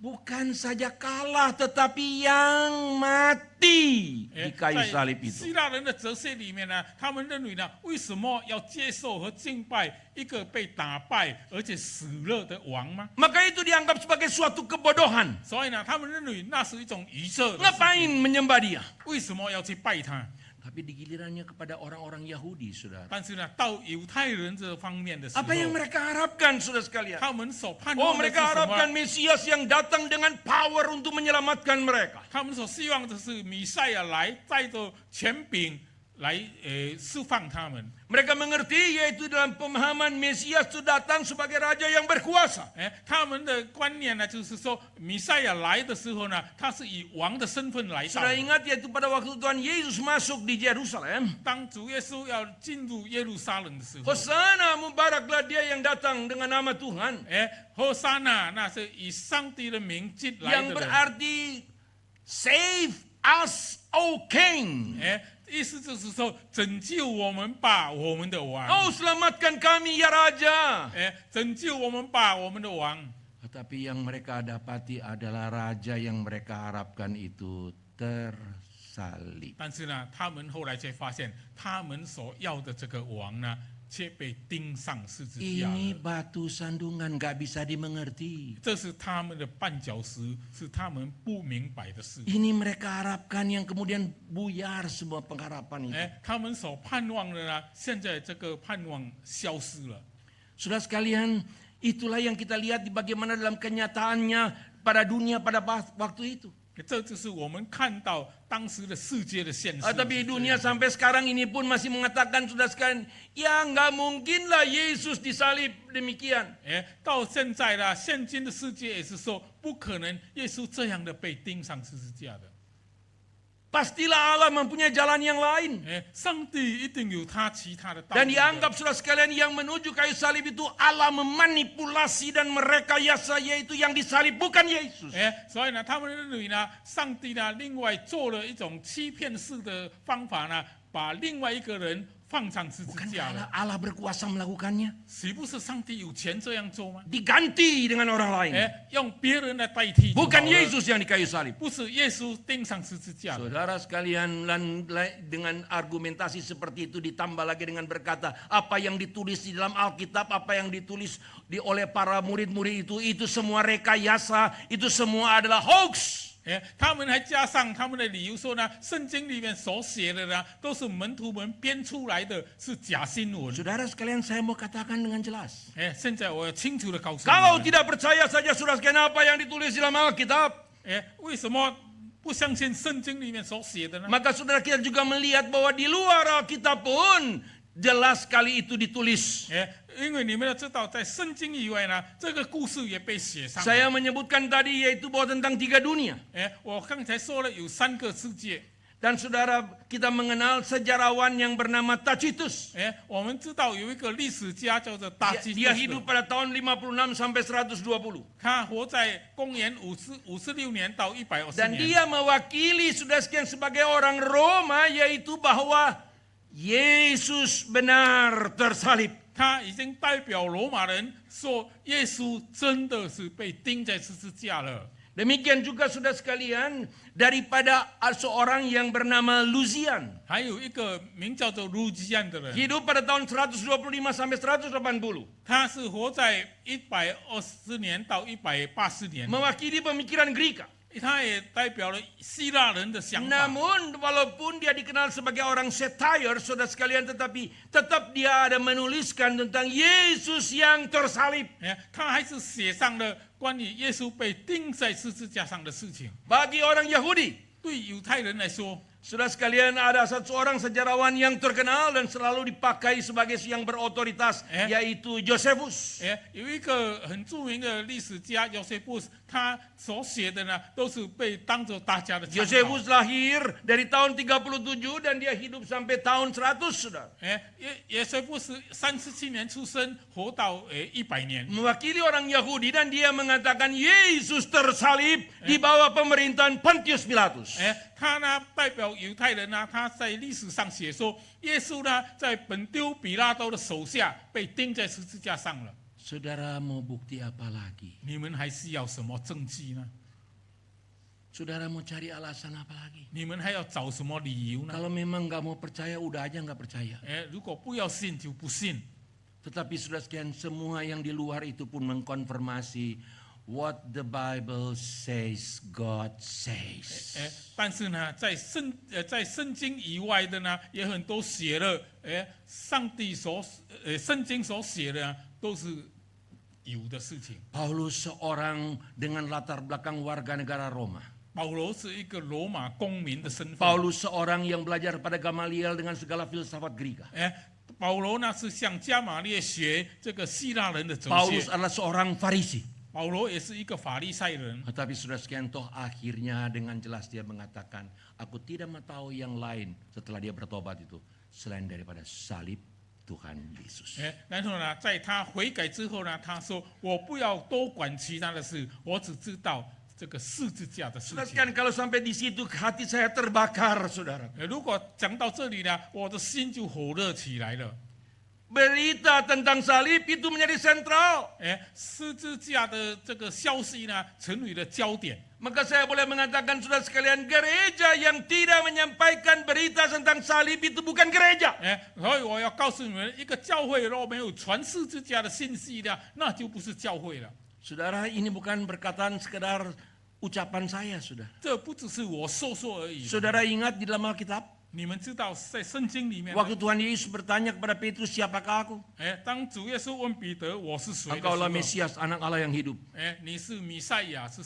bukan saja kalah tetapi yang mati di kayu 在 salib itu. 希腊人的哲学里面呢，他们认为呢，为什么要接受和敬拜一个被打败而且死了的王吗？ Maka itu dianggap sebagai suatu kebodohan. 所以呢，他们认为那是一种愚蠢的事 Ngapain 情。 menyembah dia? 为什么要去拜他？ Tapi di gilirannya kepada orang-orang Yahudi, saudara. 但是呢，到犹太人这方面的时候， Apa yang mereka harapkan, saudara sekalian? 他们所盼 Oh, 望的是 mereka 什 harapkan 么？ Mesias yang datang dengan power untuk menyelamatkan mereka. 他们所希望的是弥赛亚来，带着权柄来释放他们。 Mereka mengerti, yaitu dalam pemahaman Mesias itu datang sebagai raja yang berkuasa. 他们的观念呢，就是说弥赛亚来的时候呢，他是以王的身份来到 Sudah 的。 ingat, yaitu pada waktu Tuhan Yesus masuk di Yerusalem. 当主耶稣要进入耶路撒冷的时候， Hosana, mubaraklah dia yang datang dengan nama Tuhan. 和撒那那是以上帝的名进来 Yang 的人。 berarti save us, O King. 意思就是说，拯救我们吧，我们的王。 Oh, selamatkan kami ya Raja. 拯救我们吧，我们的王。 Tetapi yang mereka dapati adalah raja yang mereka harapkan itu tersalib. 但是呢，他们后来却发现，他们所要的这个王呢，却被钉上十字架 Ini 了。 batu sandungan gak bisa dimengerti. 这是他们的绊脚石，是他们不明白的事。 Ini mereka harapkan yang kemudian buyar semua pengharapan itu. 他们所盼望的呢，现在这个盼望消失了。 Saudara sekalian, itulah yang kita lihat di bagaimana dalam kenyataannya pada dunia pada waktu itu. 这就是我们看到当时的世界的现实。 Tapi dunia sampai sekarang ini pun masih mengatakan, saudara sekalian, ya nggak mungkinlah Yesus disalib demikian. 到现在呢，现今的世界也是说，不可能耶稣这样的被钉上十字架的。 Pastilah Allah mempunyai jalan yang lain. 上帝一定有他其他的道 Dan 路的。 dianggap saudara sekalian yang menuju kayu salib itu Allah memanipulasi dan merekayasa, yaitu yang disalib bukan Yesus. 所以呢，他们认为呢，上帝呢，另外做了一种欺骗式的方法呢，把另外一个人放上十字 Bukankah 架了。 Allah berkuasa melakukannya? 岂不是上帝有权这样做吗？ Diganti dengan orang lain. 用别人来代替就好了， Bukan Yesus yang di kayu salib. 不是耶稣钉上十字架的。 Saudara sekalian, dengan argumentasi seperti itu ditambah lagi dengan berkata, apa yang ditulis di dalam Alkitab, apa yang ditulis oleh para murid-murid itu semua rekayasa, itu semua adalah hoax. 他们还加上他们的理由说呢，圣经里面所写的呢，都是门徒们编出来的，是假新闻。 Saudara sekalian, saya mau katakan dengan jelas. 现在我要清楚的告诉你 Kalau 们， tidak percaya saja saudara sekalian apa yang ditulis di dalam Alkitab, 为什么不相信圣经里面所写的呢？ maka saudara kita juga melihat bahwa di luar Alkitab pun jelas sekali itu ditulis. 因为你们要知道，在圣经以外呢，这个故事也被写上。 Saya menyebutkan tadi yaitu bahwa tentang 3 dunia. 我刚才说了有3个世界。 Dan saudara kita mengenal sejarawan yang bernama Tacitus. 我们知道有一个历史家叫做大基 Dia hidup pada tahun 56 sampai 120. 他活在公元56年到120 Dan 年。 dia mewakili saudara sekalian sebagai orang Roma, yaitu bahwa Yesus benar tersalib. 他已经代表罗马人说，耶稣真的是被钉在十字架了。 Demikian juga saudara sekalian daripada seorang yang bernama Lucian. 还有一个名叫做路基安的人， Hidup pada tahun 125 sampai 180. 他是活在120年到180年， Mewakili pemikiran Greka. 他也代表了希腊人的想法。 Namun walaupun dia dikenal sebagai orang satire, saudara sekalian, tetapi tetap dia ada menuliskan tentang Yesus yang tersalib. 他还是写上了关于耶稣被钉在十字架上的事情。 Bagi orang Yahudi, 对犹太人来说， saudara sekalian, ada seorang sejarawan yang terkenal dan selalu dipakai sebagai yang berotoritas, yaitu Josephus. 有一个很著名的历史家约瑟夫斯，他所写的呢，都是被当作大家的参考。 Josephus lahir dari tahun 37 dan dia hidup sampai tahun 100, saudara. 约瑟夫斯37年出生，活到100年。 Mewakili orang Yahudi dan dia mengatakan Yesus tersalib di bawah pemerintahan Pontius Pilatus. 他呢代表犹太人呢，他在历史上写说，耶稣呢在本丢比拉多的手下被钉在十字架上了。 Saudara mau bukti apa lagi? 你们还需要什么证据呢？ Saudara mau cari alasan apa lagi? 你们还要找什么理由呢？ Kalau memang nggak mau percaya, udah aja nggak percaya. 如果不要信就不信。 Tetapi saudara sekalian, semua yang di luar itu pun mengkonfirmasi what the Bible says God says. 但是呢，在圣经以外的呢，也很多写了，上帝圣经所写的呢，都是有的事情。 Paulus seorang dengan latar belakang warga negara Roma. 保罗是一个罗马公民的身份。 Paulus seorang yang belajar pada Gamaliel dengan segala filsafat Greka. 保罗呢是向加马列学这个希腊人的哲 Paulus 学。 adalah seorang Farisi. 保罗也是一个法利赛人。 Tetapi saudara sekalian, toh akhirnya dengan jelas dia mengatakan, aku tidak tahu yang lain setelah dia bertobat itu selain daripada salib Tuhan Yesus. 然后呢，在他悔改之后呢，他说：“我不要多管其他的事，我只知道这个十字架的事 Saudara 情。 sekalian, kalau sampai di situ hati saya terbakar, saudara. 如果讲到这里呢，我的心就火热起来了。 Berita tentang salib itu menjadi sentral. 十字架的这个消息呢，成为了焦点。Maka saya boleh mengatakan saudara sekalian, gereja yang tidak menyampaikan berita tentang salib itu bukan gereja. 所以我要告诉你们，一个教会如果没有传十字架的信息的，那就不是教会了。 Saudara, ini bukan perkataan sekedar ucapan saya, saudara. 这不只是我说说而已。 Saudara ingat di dalam Alkitab, 你们知道在圣经里面， waktu Tuhan Yesus bertanya kepada Petrus, siapakah aku? 当主耶稣问彼得我是谁的时 Engkaulah 候， Mesias, anak Allah yang hidup. 你是弥赛亚，是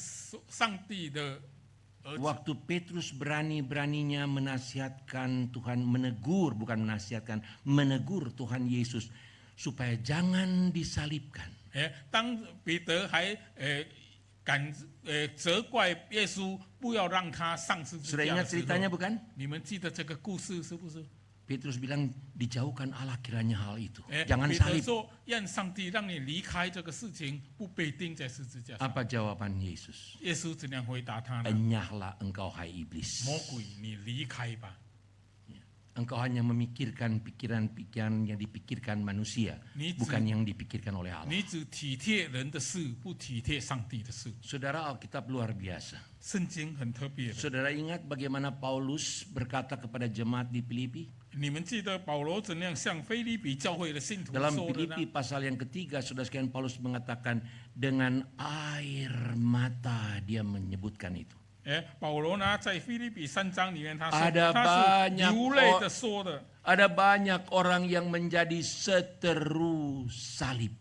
上帝的儿子。 Waktu Petrus berani-beraninya menasihatkan Tuhan, menegur Tuhan Yesus supaya jangan disalibkan. 当彼得还责怪耶稣不要让他上十字 Sudah 架 ingat 的时 ceritanya 候， bukan? 你们记得这个故事是不是？ Petrus bilang, dijauhkan Allah kiranya hal itu. 彼 Jangan 得 salib. 说让上帝让你离开这个事情，不被钉在十字架上。 Apa jawaban Yesus? 耶稣怎样回答他呢？ Enyahlah engkau hai iblis. 魔鬼，你离开吧！ Engkau hanya memikirkan pikiran-pikiran yang dipikirkan manusia, bukan yang dipikirkan oleh Allah. 你只体贴人的事，不体贴上帝的事。 Saudara, Alkitab luar biasa. 圣经很特别的。 Saudara ingat bagaimana Paulus berkata kepada jemaat di Filipi? 你们记得保罗怎样向腓立比教会的信徒 Dalam 说的呢？ Filipi pasal yang ketiga, saudara sekalian, Paulus mengatakan dengan air mata dia menyebutkan itu. 保罗呢，在腓立比3章里面，他说 Ada 他是 banyak 流泪的说的。 Ada banyak orang yang menjadi seteru salib.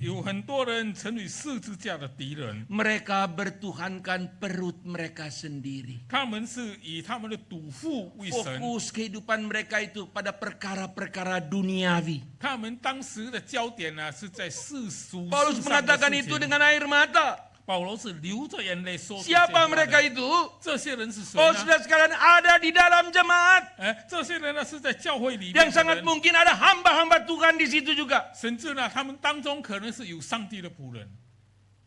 有很多人成为十字架的敌人， Mereka bertuhankan perut mereka sendiri. 他们是以他们的肚腹为神， Fokus kehidupan mereka itu pada perkara-perkara duniawi. 他们当时的焦点呢是在世俗 Paulus 世上的 mengatakan 事 itu 情。 dengan air mata. 保罗是流着眼泪说这些 Siapa 话 mereka 的。 itu? 这些人是谁 Oh, 呢？ saudara sekalian, ada di dalam jemaat. 这些人呢是在教会里面 Yang 的 sangat 人， mungkin ada hamba-hamba Tuhan di situ juga. 甚至呢他们当中可能是有上帝的仆人，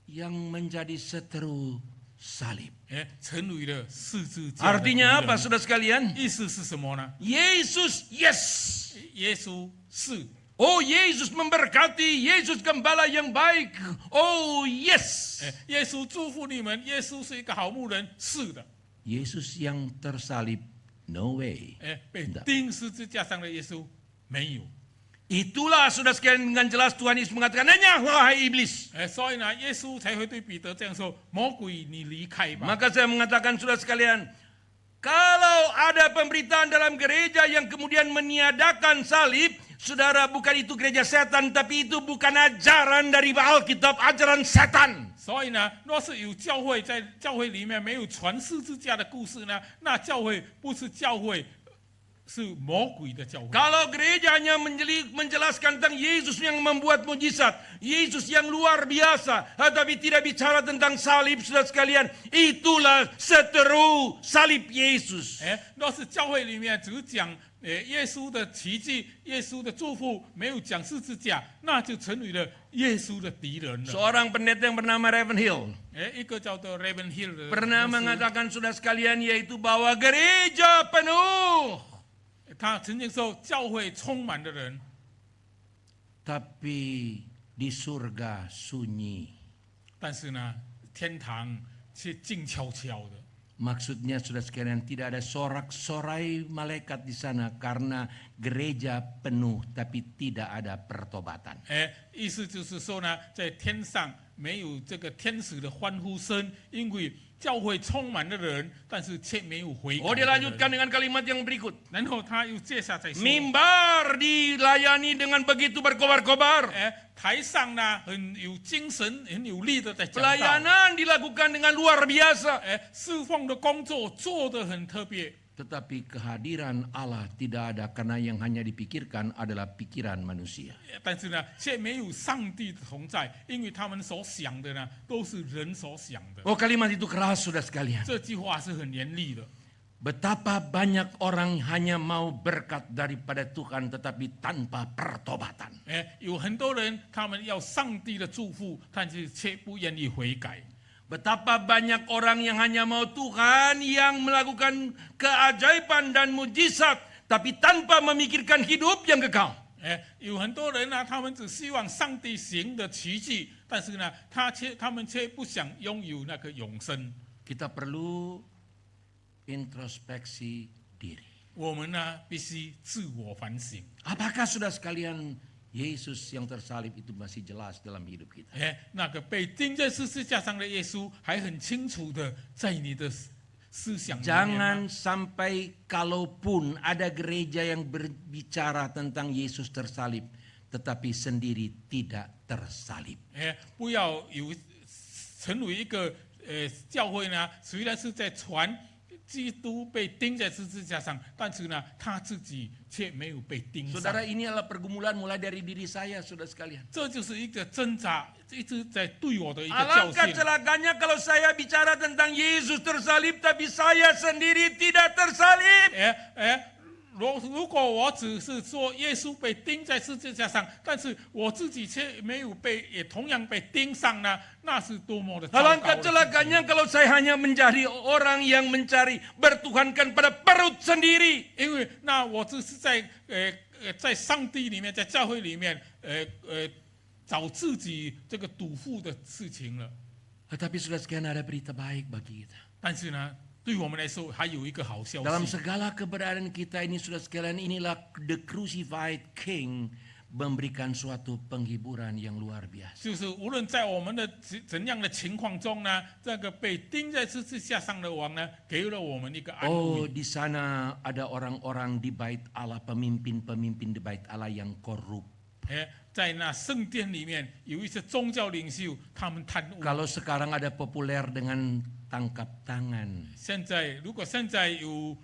Yang menjadi seteru salib. 成为了十字架的敌 Artinya 人。 apa, saudara sekalian? 意思是什么呢？ Yesus, yes. 耶稣是， Oh, Yesus memberkati, Yesus gembala yang baik. Oh, yes. 耶稣祝福你们，耶稣是一个好牧人，是的。 Yesus yang tersalib, no way. 被钉十字架上的耶稣没有。 Itulah saudara sekalian dengan jelas Tuhan Yesus mengatakan, enyahlah hai iblis. 所以呢，耶稣才会对彼得这样说：“魔鬼，你离开吧。” Maka saya mengatakan saudara sekalian, kalau ada pemberitaan dalam gereja yang kemudian meniadakan salib, saudara, bukan itu gereja setan, tapi itu bukan ajaran dari Alkitab, ajaran setan. 所以呢，若是有教会在教会里面没有传十字架的故事呢，那教会不是教会，是魔鬼的教会。 Kalau gereja hanya menjelaskan tentang Yesus yang membuat mujizat, Yesus yang luar biasa, tapi tidak bicara tentang salib, saudara sekalian, itulah seteru salib Yesus. 若是教会里面只讲耶稣的奇迹、耶稣的祝福，没有讲十字架，那就成为了耶稣的敌人了。 Seorang pendeta yang bernama Ravenhill 一个叫做 Ravenhill 的 pernah 牧师 mengatakan saudara sekalian, yaitu bahwa gereja penuh, 他曾经说教会充满的人， tapi di surga sunyi. 但是呢，天堂却静悄悄的。 Maksudnya saudara sekalian, tidak ada sorak-sorai malaikat di sana karena gereja penuh tapi tidak ada pertobatan. 意思就是说呢，在天上没有这个天使的欢呼声，因为教会充满了人，但是却没有悔改 Oh, 的 dia 人。 lanjutkan dengan kalimat yang berikut. 然后他又接下再说， Mimbar dilayani dengan begitu berkobar-kobar. 台上呢很有精神、很有力的在讲道， Pelayanan dilakukan dengan luar biasa. 侍奉的工作做得很特别。 Tetapi kehadiran Allah tidak ada karena yang hanya dipikirkan adalah pikiran manusia. 但是呢，却没有上帝的同在，因为他们所想的呢，都是人所想的。 Oh, kalimat itu keras, saudara sekalian. 这句话是很严厉的。 Betapa banyak orang hanya mau berkat daripada Tuhan tetapi tanpa pertobatan. 有很多人他们要上帝的祝福，但是却不愿意悔改。 Betapa banyak orang yang hanya mau Tuhan yang melakukan keajaiban dan mujizat tapi tanpa memikirkan hidup yang kekal. 有很多人呢，他们只希望上帝行的奇迹，但是呢，他们却不想拥有那个永生。kita perlu introspeksi diri. 我们呢必须自我反省。 Apakah sudah sekalian Yesus yang tersalib itu masih jelas dalam hidup kita? 那个被钉在十字架上的耶稣，还很清楚的在你的思想里面吗？ Jangan sampai kalaupun ada gereja yang berbicara tentang Yesus tersalib, tetapi sendiri tidak tersalib. 不要有成为一个教会呢，虽然是在传基督被钉在十字架上，但是呢，他自己却没有被钉上。 Saudara, ini adalah pergumulan mulai dari diri saya, saudara sekalian. 这就是一个挣扎，一直在对我的一个教 Alangkah 训。 celakanya kalau saya bicara tentang Yesus tersalib, tapi saya sendiri tidak tersalib. 如果我只是说耶稣被钉在十字架上，但是我自己却没有被，也同样被钉上呢，那是多么的糟糕 Alangkah 的事情。 celakanya kalau saya hanya menjadi orang yang mencari bertuhankan pada perut sendiri. 因为那我只是在上帝里面，在教会里面，找自己这个赌富的事情了。 Tetapi sudah sekian ada berita baik bagi kita. 但是呢，对我们来说还有一个好消 Dalam 息。 segala keberadaan kita ini sudah sekalian, inilah the crucified King memberikan suatu penghiburan yang luar biasa. 就是无论在我们的怎样的情况中呢，这个被钉在十字架上的王呢，给了我们一个安慰。 di sana ada orang-orang di bait Allah, pemimpin-pemimpin di bait Allah yang korup. 在那圣殿里面有一些宗教领袖，他们贪污。 Kalau sekarang ada populer dengan tangkap tangan. 如果现在有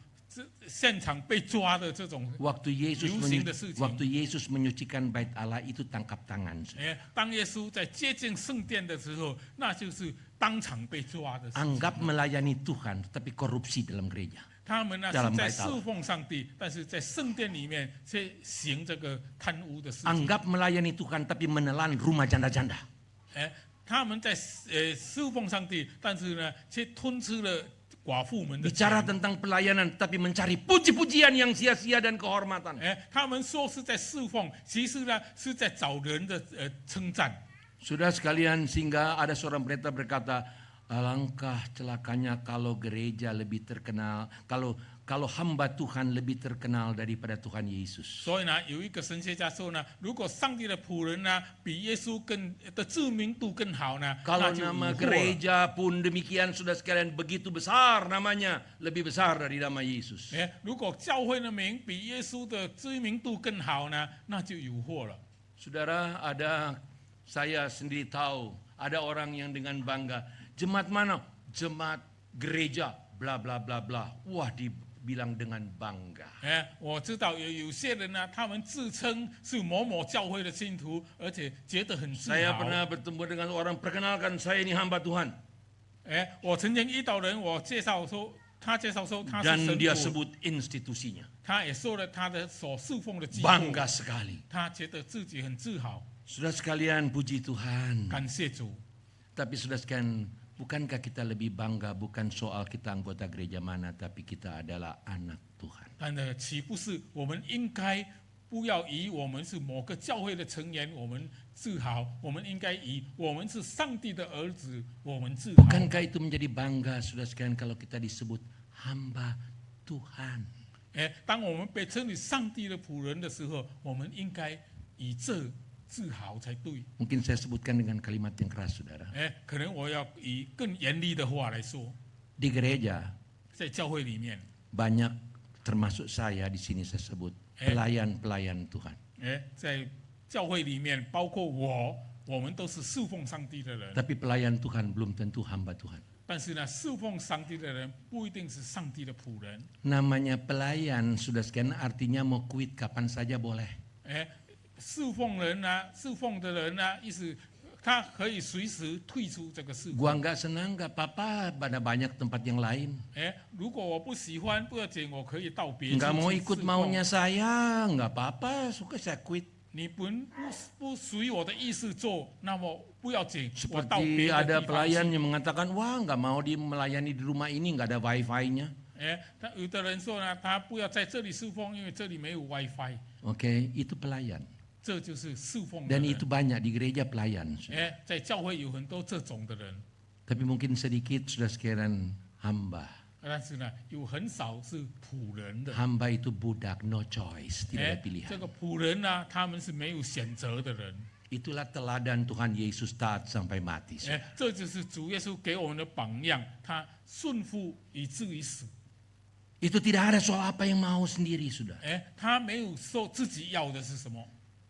现场被抓的这种 Waktu 流行的事情， Yesus menyucikan bait Allah itu tangkap tangan. 当耶稣在接近圣殿的时候，那就是当场被抓的事情。 Anggap melayani Tuhan, tetapi korupsi dalam gereja. 他们呢 dalam 是在 bait Allah. 侍奉上帝，但是在圣殿里面却行这个贪污的事情。 Anggap melayani Tuhan, tapi menelan rumah janda-janda. 他们在侍奉上帝，但是呢却吞吃了寡妇们的 Bicara 钱。 tentang pelayanan, tapi mencari puji-pujian yang sia-sia dan kehormatan. 他们说是在侍奉，其实呢是在找人的称赞。 Sudah sekalian, sehingga ada seorang pendeta berkata, alangkah celakanya kalau gereja lebih terkenal, kalau hamba Tuhan lebih terkenal daripada Tuhan Yesus. 所以呢，有一个神学家说呢，如果上帝的仆人呢比耶稣的知名度更好呢， Kalau 那就有 nama 祸了。 gereja pun demikian, sudah sekalian, begitu besar namanya, lebih besar dari nama Yesus. 如果教会的名比耶稣的知名度更好呢，那就有祸了。 Saudara, saya sendiri tahu, ada orang yang dengan bangga, jemaat mana? Jemaat gereja, bla bla bla bla. Wah, dibilang dengan bangga. 我知道有些人呢，他们自称是某某教会的信徒，而且觉得很自 Saya 豪。 pernah bertemu dengan orang, perkenalkan saya ini hamba Tuhan. 我曾经遇到人，他介绍说他是 Dan 神 dia 父， sebut institusinya. 他也说了他的所侍奉的机构， Bangga sekali. 他觉得自己很自豪， Sudah sekalian, puji Tuhan. 感谢主。 Tapi sudah sekalian, bukankah kita lebih bangga bukan soal kita anggota gereja mana, tapi kita adalah anak Tuhan. 但呢，岂不是我们应该不要以我们是某个教会的成员，我们自豪；我们应该以我们是上帝的儿子，我们自豪。 Bukankah itu menjadi bangga, sudah sekalian, kalau kita disebut hamba Tuhan. 当我们被称为上帝的仆人的时候，我们应该以这自豪才对。 Mungkin saya sebutkan dengan kalimat yang keras, saudara. 可能我要以更严厉的话来说， Di gereja 在教会里面， banyak, termasuk saya di sini saya sebut pelayan-pelayan Tuhan. 在教会里面，包括我们都是侍奉上帝的人。 Tapi pelayan Tuhan belum tentu hamba Tuhan. 但是呢，侍奉上帝的人不一定是上帝的仆人。 Namanya pelayan, sudah sekian, artinya mau quit kapan saja boleh. 侍奉的人呢，意思他可以随时退出这个侍奉。 Gua nggak senang, nggak apa-apa, ada banyak tempat yang lain. 如果我不喜欢，不要紧，我可以到别处 Nggak mau 去 ikut 侍奉。 maunya saya, nggak apa-apa, suka saya quit. 你不随我的意思做，那么不要紧，我到别 Seperti 的 ada 地方 pelayan 去。 yang mengatakan, wah nggak mau melayani di rumah ini, nggak ada wifi-nya. 他有的人说呢，他不要在这里侍奉，因为这里没有 WiFi。 Oke, itu pelayan. 这就是侍奉的 Dan 人。 itu banyak di gereja pelayan. 在教会有很多这种的人。Tapi mungkin sedikit sudah sekalian hamba. 但是呢，有很少是仆人的。 Hamba itu budak, no choice, tidak ada 这 pilihan. 个仆人呢，他们是没有选择的人。 Itulah teladan Tuhan Yesus taat sampai mati. 这就是主耶稣给我们的榜样，他顺服以至于死。 Itu tidak ada soal apa yang mau sendiri sudah. 他没有说自己要的是什么。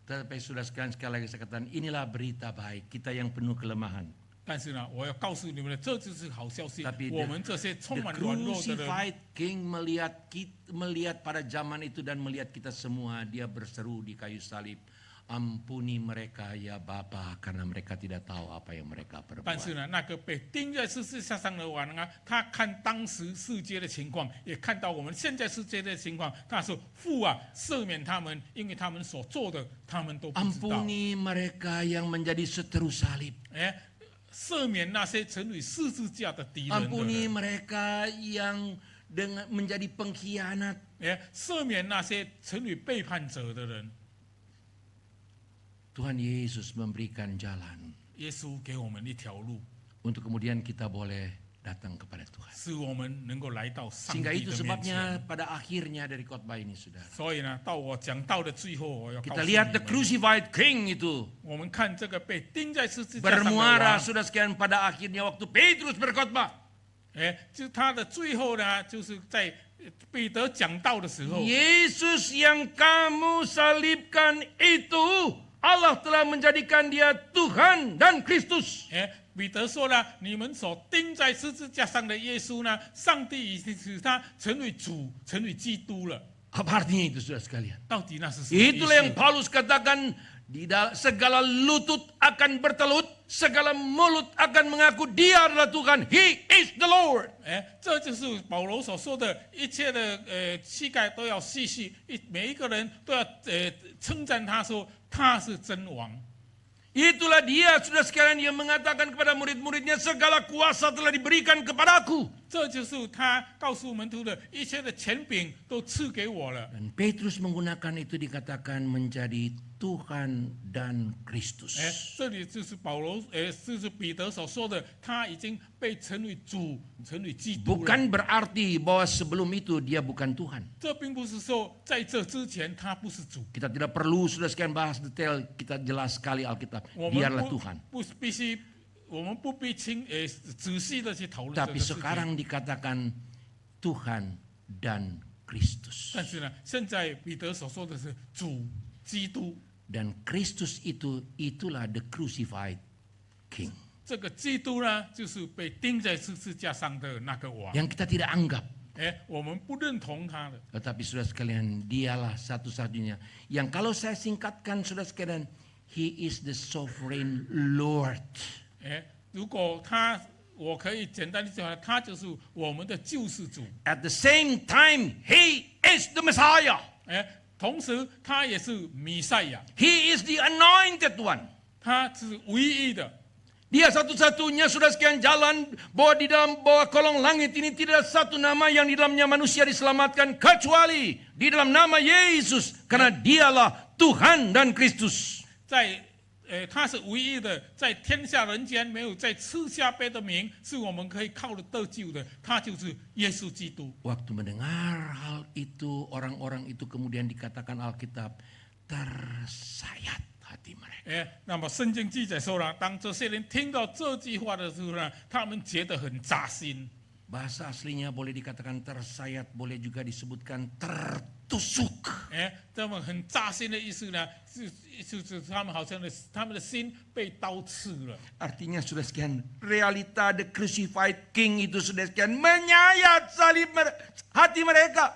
Tetapi sudah sekali lagi saya katakan, inilah berita baik kita yang penuh kelemahan. 但是呢，我要告诉你们的，这就是好消息 Tapi。 我们这些充 The 满软弱的人， crucified King melihat pada zaman itu dan melihat kita semua, dia berseru di kayu salib, ampuni mereka ya Bapa, karena mereka tidak tahu apa yang mereka 但是 perbuat. 呢，那个被钉在十字架上的王啊，他看当时世界的情况，也看到我们现在世界的情况，他说：“父啊，赦免他们，因为他们所做的，他们都不知道。” Ampuni mereka yang menjadi seteru salib. 赦免那些成为十字架的敌人的 Ampuni 人， mereka yang menjadi pengkhianat. 赦免那些成为背叛者的人。 Tuhan Yesus memberikan jalan 耶稣给我们一条路， untuk kemudian kita boleh datang kepada Tuhan. 使我们能够来到上帝 Sehingga 的 itu 面 sebabnya 前。 pada akhirnya dari khotbah ini sudah 所以呢，到我讲到的最后，我要告 kita 诉你 lihat the 们， crucified King itu 我们看这个被钉在十字架上的 bermuara 王， sudah sekian pada akhirnya waktu Petrus berkhotbah. 就他的最后呢，就是在彼得讲道的时候， Yesus yang kamu salibkan itu Allah telah menjadikan dia Tuhan dan Kristus. 彼得说了，你们所钉在十字架上的耶稣呢，上帝已经使他成为主，成为基督了。 Apa artinya itu sudah sekalian? 到底那是什么意 Itulah yang 思？ Paulus katakan, segala lutut akan bertelut, segala mulut akan mengaku dia adalah Tuhan. He is the Lord. 这就是保罗所说的，一切的膝盖都要细细，每一个人都要称赞他说他是真王。 Itulah dia sudah sekalian yang mengatakan kepada murid-muridnya, segala kuasa telah diberikan kepadaku. 这就是他告诉门徒的，一切的权柄都赐给我了。 Dan Petrus menggunakan itu dikatakan menjadi Tuhan dan Kristus. 这里就是保罗，就是彼得所说的，他已经被成为主，成为基督了。 Bukan berarti bahwa sebelum itu dia bukan Tuhan. 这并不是说在这之前他不是主， Kita tidak perlu sudah sekian bahas detail, kita jelas sekali Alkitab. 我 Dialah 们 Tuhan. 不必须，我们不必仔细的去讨论这 Tapi 个事情。 sekarang dikatakan Tuhan dan Kristus. 但是呢，现在彼得所说的是主基督， Dan Kristus itulah the crucified King. 这个基督呢，就是被钉在十字架上的那个王。 Yang kita tidak anggap. 我们不认同他的。 Tetapi saudara sekalian, dialah satu-satunya. Yang kalau saya singkatkan saudara sekalian, He is the sovereign Lord. 如果我可以简单的讲，他就是我们的救世主。 At the same time, He is the Messiah. 同时他也是弥赛亚， He is the anointed one. 他是唯一的。 Dia satu-satunya sudah sekian jalan bahwa di dalam bawah kolong langit ini tidak ada satu nama yang di dalamnya manusia diselamatkan kecuali di dalam nama Yesus, karena dialah Tuhan dan Kristus. 他是唯一的，在天下人间没有在赐下别的名是我们可以靠着得救的，他就是耶稣基督。 Waktu mendengar hal itu, orang-orang itu kemudian dikatakan Alkitab tersayat hati mereka. 那么圣经记载说了，当这些人听到这句话的时候呢，他们觉得很扎心。 Bahasa aslinya boleh dikatakan tersayat, boleh juga disebutkan tertusuk. 这么很扎心的意思呢，就是他们好像他们的心被刀刺了。 Artinya sudah sekian, realita the crucified king itu sudah sekian menyayat salib hati mereka.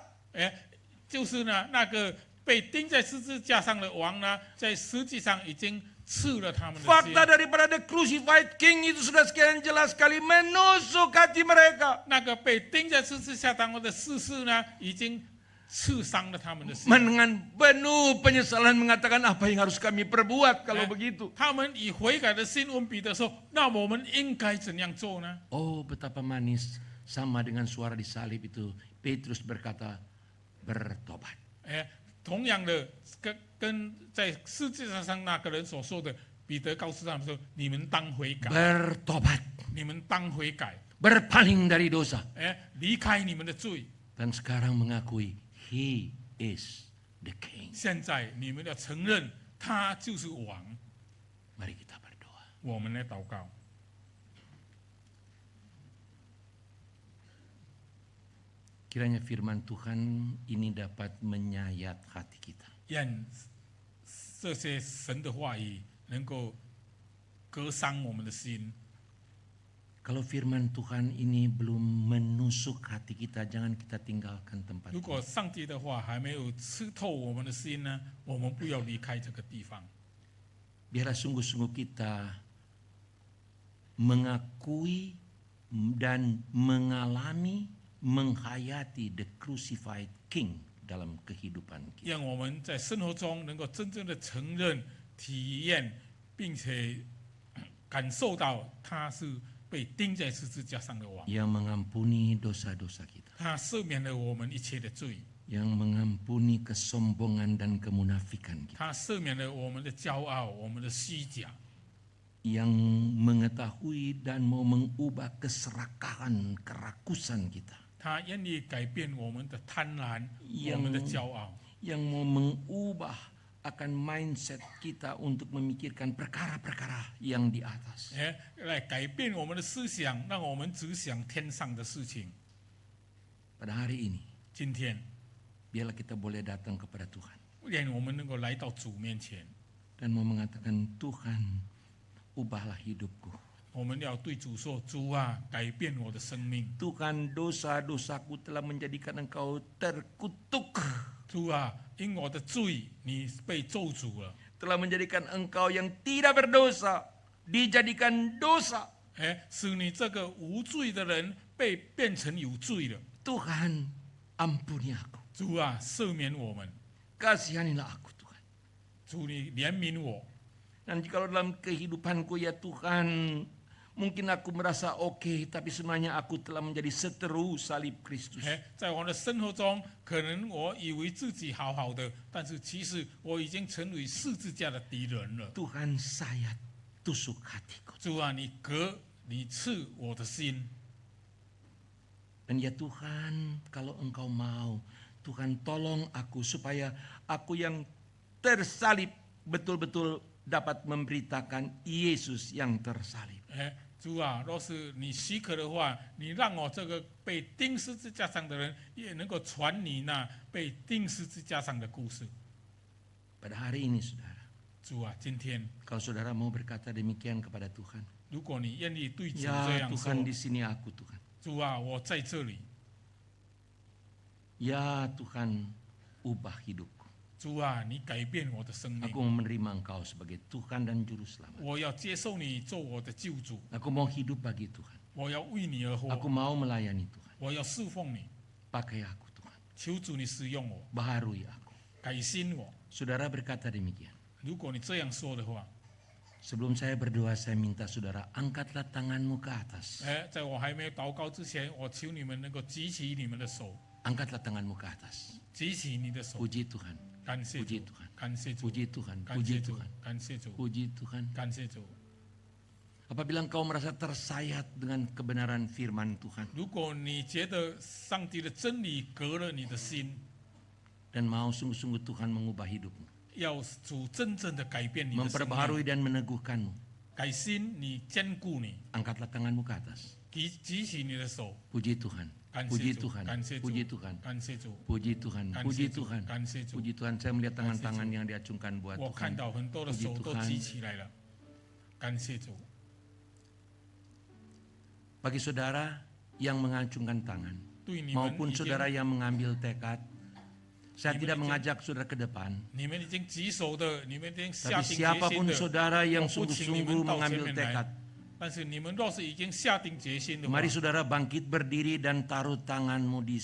就是呢，那个被钉在十字架上的王呢，在实际上已经刺了他们的心。 Fakta daripada the crucified king itu sudah sekian jelas sekali menusuk hati mereka. 那个被钉在十字架上的事实呢，已经刺伤了他们的心。 Dengan penuh penyesalan mengatakan apa yang harus kami perbuat kalau begitu. 他们以悔改的心问彼得说：“那我们应该怎样做呢？” Oh betapa manis, sama dengan suara di salib itu Petrus berkata bertobat. 同样的，跟在十字架上那个人所说的，彼得告诉他们说：“你们当悔改， bertobat, 你们当悔改， berpaling dari dosa, 离开你们的罪。 dan sekarang mengakui He is the King. 现在你们要承认他就是王。 Mari kita berdoa. ”我们来祷告， Kiranya firman Tuhan ini dapat menyayat hati kita. 愿这些神的话语能够割伤我们的心。 Kalau firman Tuhan ini belum menusuk hati kita, jangan kita tinggalkan tempat 如 ini. 果上帝的话还没有吃透我们的心呢，我们不要离开这个地方。 Biarlah sungguh-sungguh kita mengakui dan mengalami, menghayati the crucified King dalam kehidupan kita. 让我们在生活中能够真正的承认、体验，并且感受到他是被钉在十字架上的王。 Yang mengampuni dosa-dosa kita. 他赦免了我们一切的罪， Yang mengampuni kesombongan dan kemunafikan kita. 他赦免了我们的骄傲、我们的虚假， Yang mengetahui dan mau mengubah keserakahan, kerakusan kita. 他愿意改变我们的贪婪、 Yang- 我们的骄傲， Yang mau mengubah akan mindset kita untuk memikirkan perkara-perkara yang di atas. 来改变我们的思想，让我们只想天上的事情。 Pada hari ini, 今天， biarlah kita boleh datang kepada Tuhan 愿我们能够来到主面前， dan mau mengatakan, Tuhan, ubahlah hidupku. 我们要对主说：“主啊，改变我的生命。 Tuhan, dosa-dosaku telah menjadikan engkau terkutuk, 主啊，因我的罪，你被咒诅了。 telah menjadikan engkau yang tidak berdosa dijadikan dosa. 使你这个无罪的人被变成有罪了。 Tuhan, ampuni aku. 主啊，赦免我们。 Kasihanilah aku, Tuhan. 主，你怜悯我。 Dan jikalau dalam kehidupanku ya Tuhan, mungkin aku merasa oke, tapi sebenarnya aku telah menjadi seteru salib Kristus. 在我的生活中，可能我以为自己好好的，但是其实我已经成为十字架的敌人了。 Tuhan, saya tusuk hatiku. 主啊，你刺我的心。 Dan ya Tuhan, kalau Engkau mau, Tuhan tolong aku supaya aku yang tersalib betul-betul dapat memberitakan Yesus yang tersalib. 主啊，若是你许可的话，你让我这个被钉十字架上的人，也能够传你那被钉十字架上的故事。 Pada hari ini, saudara, 主啊，今天 kalau saudara mau berkata demikian kepada Tuhan, 如果你愿意对主这 ya 样 Tuhan 说 di，sini aku Tuhan. 主啊，我在这里， Ya Tuhan, ubah hidupku. 主啊，你改变我的生命， Aku mau menerima Engkau sebagai Tuhan dan Juru Selamat. 我要接受你做我的救主， Aku mau hidup bagi Tuhan. 我要为你而 Aku 活， mau melayani Tuhan. 我要侍奉你， Pakai aku Tuhan. 求主你使用我， Baharui aku. 改新我。 Saudara berkata demikian. 如果你这样说的话， Sebelum saya berdoa, saya minta saudara angkatlah tanganmu ke atas. 在我还没有祷告之前，我求你们能够举起你们的手， Angkatlah tanganmu ke atas. 举起你的手， Puji Tuhan. 感谢 Puji 主， Tuhan. 感谢主， Puji Tuhan. 感 Puji 谢主 Tuhan.，感谢主， Puji Tuhan. 感谢主。 Apabila engkau merasa tersayat dengan kebenaran firman Tuhan 如果你觉得上帝的真理隔了你的心， dan mau sungguh-sungguh Tuhan mengubah hidupmu, 要主真正的改变你的生命， memperbaharui dan meneguhkanmu, 改新你、坚固你， angkatlah tanganmu ke atas. 举起你的手， Puji Tuhan. 感 Puji 谢主， Tuhan. 感谢主， Puji Tuhan. 感谢主， Puji Tuhan. 感 Puji 谢主， Tuhan. 感谢主。 Puji Tuhan. Saya melihat tangan-tangan Tuhan. yang diacungkan buat 我看 Tuhan. 到很多的手都 Tuhan. 举起来了，感谢主。 Bagi saudara yang mengacungkan tangan 对你们 maupun 已经 saudara yang mengambil tekad, saya Ini tidak izin. mengajak saudara ke depan. 你们已经举手的，你们已经下 Tapi 定决心 siapapun 的， saudara yang 我不请你 sungguh-sungguh 们到前 mengambil 面 tekad, 来。但是你们若是已经下定决心的话， mari saudara bangkit berdiri dan taruh tanganmu di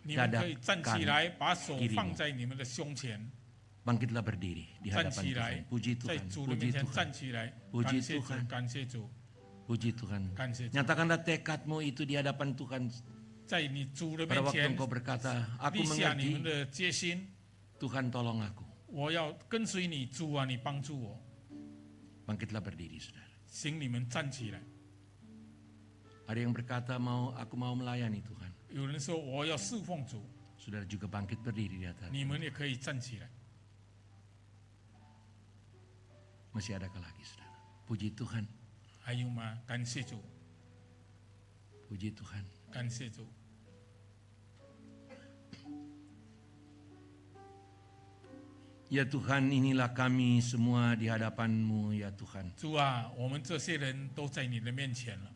你们 dada 可以站起 kanan. 来，把手 kirimu. 放在你们的胸前， Bangkitlah berdiri di 站 hadapan 起 Tuhan. 来， Puji 在 Tuhan. 主的 Puji 面前 Tuhan. 站起来， Puji 感谢主， Tuhan. 感谢主， Puji Tuhan. 感谢主。 Nyatakanlah tekadmu itu di hadapan Tuhan. 在你主的 Pada 面 waktu 前 engkau berkata, aku 立下你们 mengerti, 的决心， Tuhan tolong aku. 我要跟随你，主啊，你帮助我。Bangkitlah berdiri, saudara. 请你们站起来。 Ada yang berkata, aku mau melayani Tuhan. 有人说我要侍奉主， Saudara juga bangkit berdiri di atas. 你们也可以站起来。 Masih adakah lagi, saudara? Puji Tuhan, 还有吗？感谢主， puji Tuhan. 感谢主。 Ya Tuhan, inilah kami semua di hadapan-Mu, ya Tuhan. 主啊，我们这些人都在你的面前了。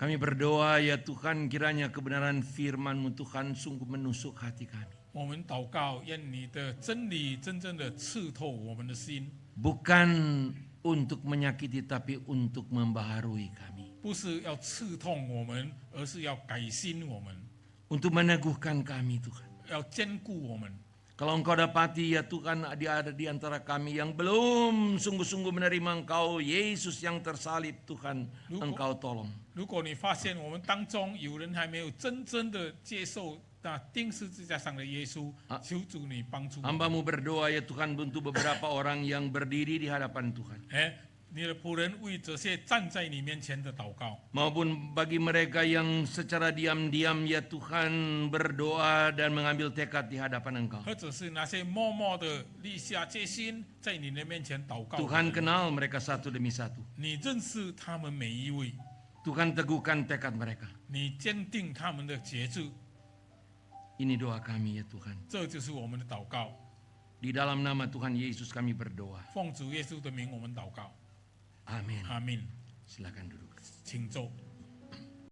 Kami berdoa, ya Tuhan, kiranya kebenaran firman-Mu, Tuhan, sungguh menusuk hati kami. 我们祷告，愿你的真理真正的刺透我们的心， Bukan untuk menyakiti, tapi untuk membaharui kami. 不是要刺痛我们，而是要改新我们， Untuk meneguhkan kami, Tuhan. 要坚固我们。 Kalau Engkau dapati, ya Tuhan, ada di antara kami yang belum sungguh-sungguh menerima Engkau, Yesus yang tersalib, Tuhan, Engkau tolong. 如果你发现我们当中有人还没有真正的接受那钉十字架上的耶稣，求主你帮助我们。 Hamba-Mu berdoa, ya Tuhan, untuk beberapa orang yang berdiri di hadapan Tuhan. 你的仆人为这些站在你面前的祷告， Maupun bagi mereka yang secara diam-diam, ya Tuhan, berdoa dan mengambil tekad di hadapan Engkau. 或者是那些默默的立下决心在你的面前祷告的人。 Tuhan kenal mereka satu demi satu. 你认识他们每一位， Tuhan teguhkan tekad mereka. 你坚定他们的节制， Ini doa kami, ya Tuhan. 这就是我们的祷告。 Di dalam nama Tuhan Yesus kami berdoa. 奉主耶稣的名，我们祷告。 Amin. 阿门。 Silakan duduk. 请坐。